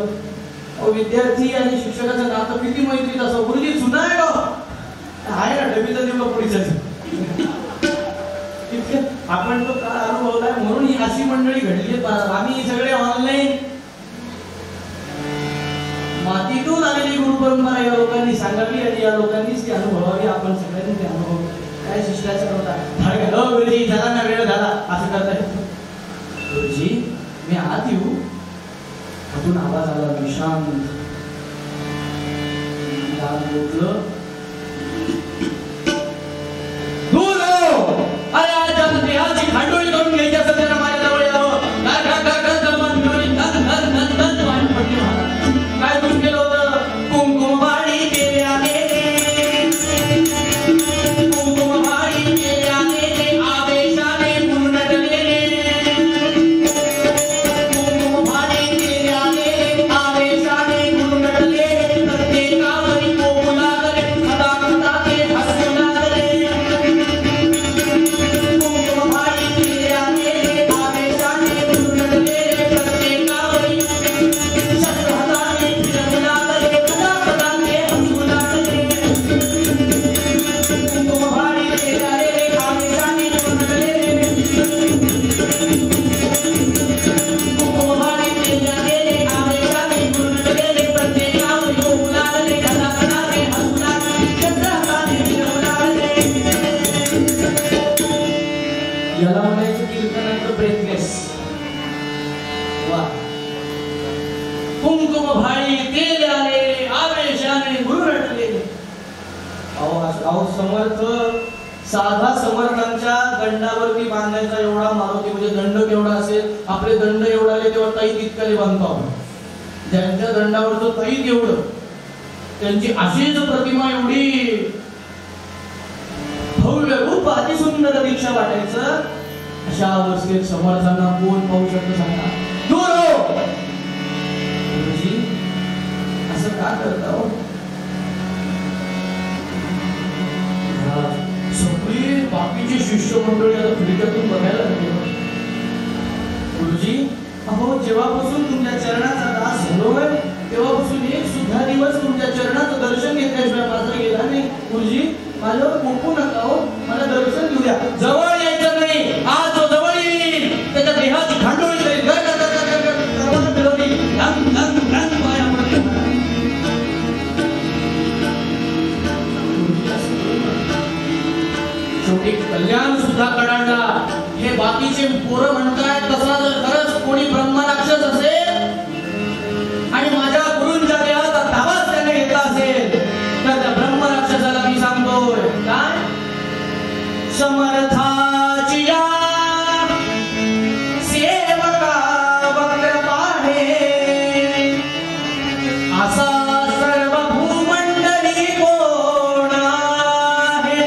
विद्यार्थी आणि शिक्षकाचं नातं किती मैत्रीत असं. गुरुजी जुना आहे का? आहे ना, डबीचा देऊ पुढीचा. आपण तो काळ अनुभवलाय, म्हणून ही अशी मंडळी घडली. आम्ही सगळे ऑनलाईन मातीतून आलेली गुरु परंपरा या लोकांनी सांगावी आणि या लोकांनीच ती अनुभवावी. आपण सगळ्यांनी ते अनुभव. काय शिष्टाचार होता? गुरुजी झाला ना, वेळ झाला असं करताय. गुरुजी मी आत येऊ? हातून आवाज आला विशांत. अरे आज देहाची खांडोळी करून घ्यायच्या सध्या माझ्याजवळ यावं. काय गुण केलं होतं? कुंकुमवाडी केल्या कुंकुमवाडी केल्या आवेशाने पूर्णटले. कुंकुमवाडी केल्या आवेशाने पूर्णटले. प्रत्येकावरी कोपू लागले, सदा सदा ते हसू लागले. कुंकुमवाडी केल्या आवेशाने पूर्णटले. प्रत्येकावरी शस्त्रहाताने फिरवू लागले, सदा सदा ते हसू लागले. कुंकुमवाडी केल्या आवेशाने पूर्णटले. कुंकुमवाडी केल्या आवेशाने पूर्णटले. प्रत्येकावरी कोपू लागले, सदा सदा ते हसू लागले. शस्त्रहाताने फिरवू लागले. याला म्हणायचं कीर्तनाचं ब्रेथलेस. वा. कुंकुम भाळी तेल आले, आवेशाने गुरु रटले. अहो समर्थ साधा समर्थांच्या दंडावरती बांधायचा एवढा मारुती, म्हणजे दंड केवढा असेल, आपले दंड एवढा आले तेव्हा ताई तितकाले बांधतो आपण. ज्यांच्या दंडावरचं ताई एवढं, त्यांची अशीच प्रतिमा एवढी भव्य रूप अतिसुंदर दीक्षा वाटायचं. अशा अवस्थेत समर्थांना कोण पाहू शकतो सांगा? दूर हो. गुरुजी असं का करता हो? सगळी बाकीची शिष्यमंडळी आता खिडक्यातून बघायला लागली. गुरुजी अहो, जेव्हापासून तुमच्या चरणाचा दास झालोय तेव्हापासून एक सुद्धा दिवस तुमच्या चरणाचं दर्शन घेतल्याशिवाय माझा गेला नाही. गुरुजी माझ्यावर कोपू नका हो, मला दर्शन घेऊ द्या. जवळ यायचं नाही. आज जो जवळ येईल त्याच्या देहाची खांडोळी करेल. शेवटी कल्याण सुद्धा कडाडला. हे बाकीचे पोरं म्हणतायत तसा जर खरंच कोणी ब्रह्मराक्षस असेल आणि माझ्या गुरूंच्या देहाचा ताबाच त्याने घेतला असेल तर त्या ब्रह्मराक्षसाला मी सांगतोय काय? समर्थाची या सेवका वक्र पाहे असा सर्व भूमंडली कोण आहे.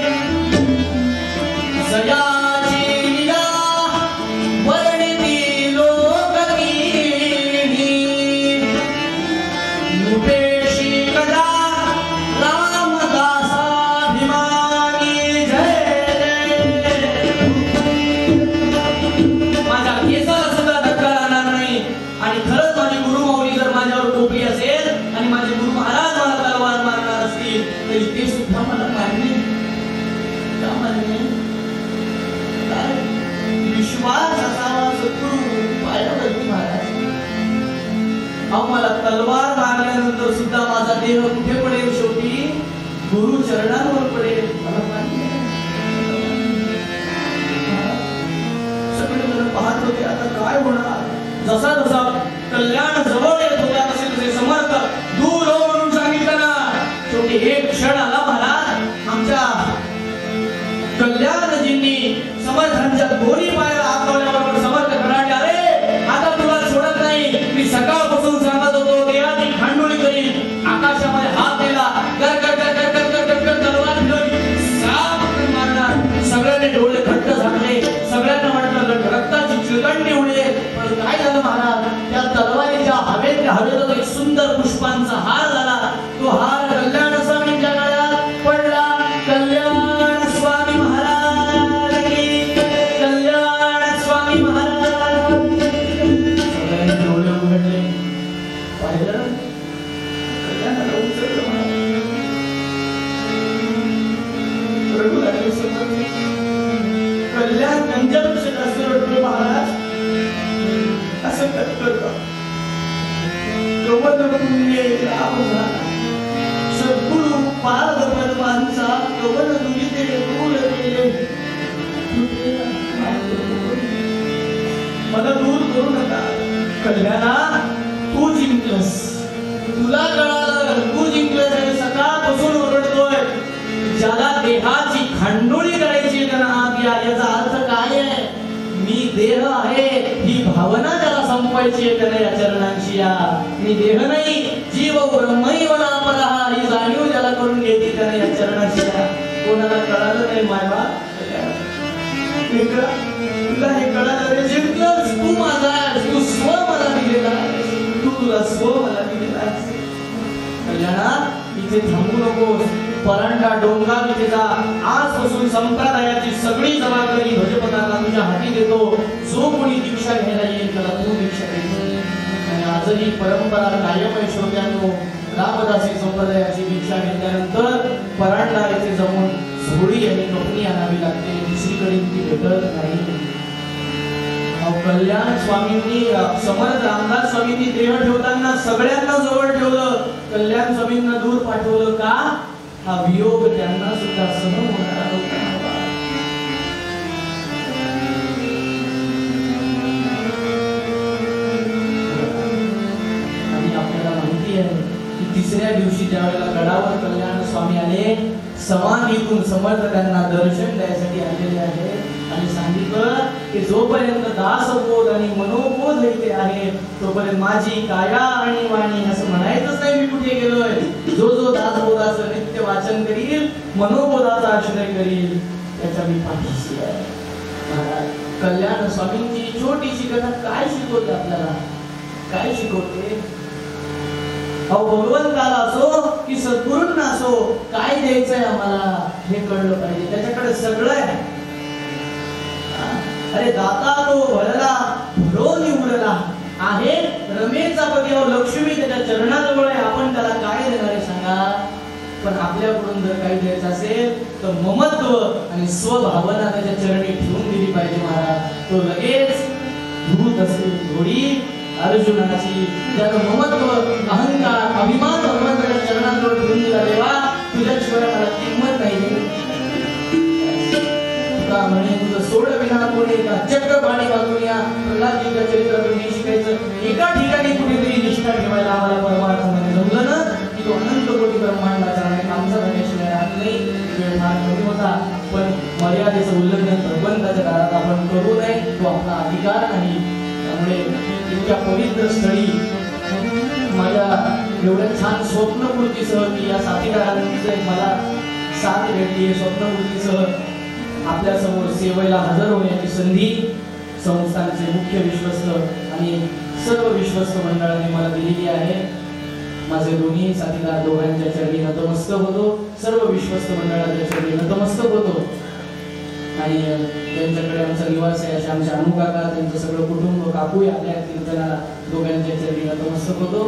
सयाची लीला वर्णिती लोककीनी नुपेशी कदा रामदासाभिमानी जय जय. माझ्या केसाला सुद्धा धक्का लागणार नाही. आणि खरंच माझी गुरुमाऊली जर माझ्यावर कोपली असेल आणि माझे गुरु महाराज मला तलवार मारणार असतील तरी ते सुद्धा मला मान्य. का मान्य? विश्वास असावा सद्गुरू पायावरती महाराज. अहो, मला तलवार मारल्यानंतर सुद्धा माझा देह कुठे पडेल? शेवटी गुरु चरणांवर पडेल. मला मान्य. सगळे जण पाहत होते आता काय होणार. जसा जसा कल्याण जवळ येत होता तसे तसे समर्थ दूर हो म्हणून सांगितलं ना. शेवटी एक क्षण आला महाराज. आमच्या कल्याणजींनी समर्थांच्या दोन्ही पायाला हात लावल्याबरोबर समर्थ कडाडले. अरे आता तुला सोडत नाही. मी सकाळपासून सांगत होतो देहाची खांडोळी करील. आकाशामध्ये हात दिला, कर कर कर कर कर कर कर कर तलवार फिरवली, साप मारणार. सगळ्यांनी डोळे घट्ट झाकले. सगळ्यांना म्हटलं रक्ताची चिळगंडी उडेल. पण काय झालं महाराज? त्या तलवारीच्या हवेतच एक सुंदर पुष्पांचा हार झाला. तो हार कल्याण स्वामींच्या गळ्यात पडला. कल्याण स्वामी महाराज की, कल्याण स्वामी महाराज. सगळ्यांनी डोळे उघडले. पाहिलं कल्याणाला उचललं महाराज. रडू लागले समर्थ. कल्याण त्यांच्यापेक्षा जास्त रडतो महाराज. असं करतो कवल पुण्य लाभ झाला. सद्गुरु पाद पद्मांचा कवल दुलिते दूर गेले. मला दूर करू नका. कल्याणा तू जिंकलंस. तुला कळालं तू जिंकलंस आणि सकाळपासून ओरडतोय. ज्याला देहाची खांडोळी करायची त्याला आत या. याचा अर्थ काय आहे? मी देह आहे ही भावना त्याला संपवायची आहे. त्याला या चरणांशी या. मी देह नाही, जीव ब्रह्मैव नापरहा ही जाणीव ज्याला करून घ्यायची त्याला या चरणाशी या. कोणाला कळालं नाही मायबा तुला हे कळालं रे. जिंकलंस तू माझा. तू स्व मला दिलेला. तू तुला स्व मला दिलेला. कल्याणा इथे थांबू नकोस. परांडा डोंगर इथे जा. आजपासून संप्रदायाची सगळी जबाबदारी ध्वजपताका तुझ्या हाती देतो. जो कोणी दीक्षा घ्यायला येईल त्याला तू दीक्षा देतो. आणि आजही परंपरा कायम आहे श्रोत्यांनो. रामदासी संप्रदायाची दीक्षा घेतल्यानंतर परांडा येथे जाऊन झोळी आणि कपणी आणावी लागते. दुसरीकडे ती भेटत नाही. कल्याण स्वामींनी समर्थ रामदास स्वामींनी देह ठेवताना सगळ्यांना जवळ ठेवलं. कल्याण स्वामींना दूर पाठवलं का? हा वियोग त्यांना सुद्धा सहन होणार होता. आणि आपल्याला माहिती आहे की तिसऱ्या दिवशी ज्यावेळेला गडावर कल्याण स्वामी आले समाधीतून समर्थकांना दर्शन द्यायसाठी आलेले आहे आणि सांगितलं की जोपर्यंत दासबोध आणि मनोबोध इथे आहे तोपर्यंत माझी काया आणि वाणी असं म्हणायचंच नाही मी कुठे गेलोय. जो जो दासबोधाचं नित्य वाचन करील मनोबोधाचा आश्रय करील त्याच्या मी पाठीशी आहे. कल्याण स्वामींची छोटीशी कथा काय शिकवते आपल्याला, काय शिकवते? अहो भगवंताला असो की सद्गुरूंना असो काय द्यायचंय आम्हाला हे कळलं पाहिजे. त्याच्याकडे सगळं आहे. अरे दाता तो भरला भरून उरला आहे. रमेशचा पतीवर लक्ष्मी त्याच्या चरणाजवळ आहे. आपण त्याला काय देणार आहे सांगा? पण आपल्याकडून जर काही द्यायचं असेल तर ममत्व आणि स्वभावना त्याच्या चरणी ठेवून दिली पाहिजे महाराज. तो लगेच धूत असेल घोडी अर्जुनाची, ज्यानं ममत्व अहंकार अभिमान भगवंताच्या चरणाजवळ ठेवून दिला. देवा तुझ्याशिवाय मला किंमत नाही. तुका म्हणे तुझं सोड विना कोणी का चक्र पाणी वाचून या प्रल्हादजीच्या चरित्रातून हे शिकायचं. एका ठिकाणी कुठेतरी निष्ठा ठेवायला आम्हाला परमार्थामध्ये जमलं ना की तो अनंत कोटी ब्रह्मांडाचा आणि आमचा गणेशने राहत नाही. वेळ फार कमी होता पण मर्यादेचं उल्लंघन भगवंताच्या दारात आपण करू नये. तो आपला अधिकार नाही. त्यामुळे इतक्या पवित्र स्थळी माझ्या एवढ्या छान स्वप्नपूर्तीसह की या साथीदारांचं मला साथ भेटली. स्वप्नपूर्तीसह आपल्या समोर सेवेला हजर होण्याची संधी संस्थानचे मुख्य विश्वस्त आणि सर्व विश्वस्त मंडळाने मला दिलेली आहे. माझे दोन्ही साथीदार दोघांच्या चरणी नतमस्तक होतो. सर्व विश्वस्त मंडळाच्या चरणी नतमस्तक होतो आणि त्यांच्याकडे आमचा निवास आहे असे आमचे अनुकाका त्यांचं सगळं कुटुंब काकू आपल्या कीर्तनाला दोघांच्या चरणी नतमस्तक होतो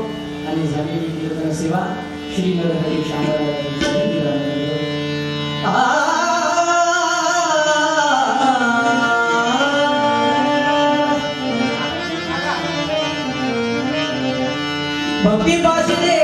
आणि झालेली कीर्तन सेवा श्री नरहरी श्यामराव भक्ती पाशिले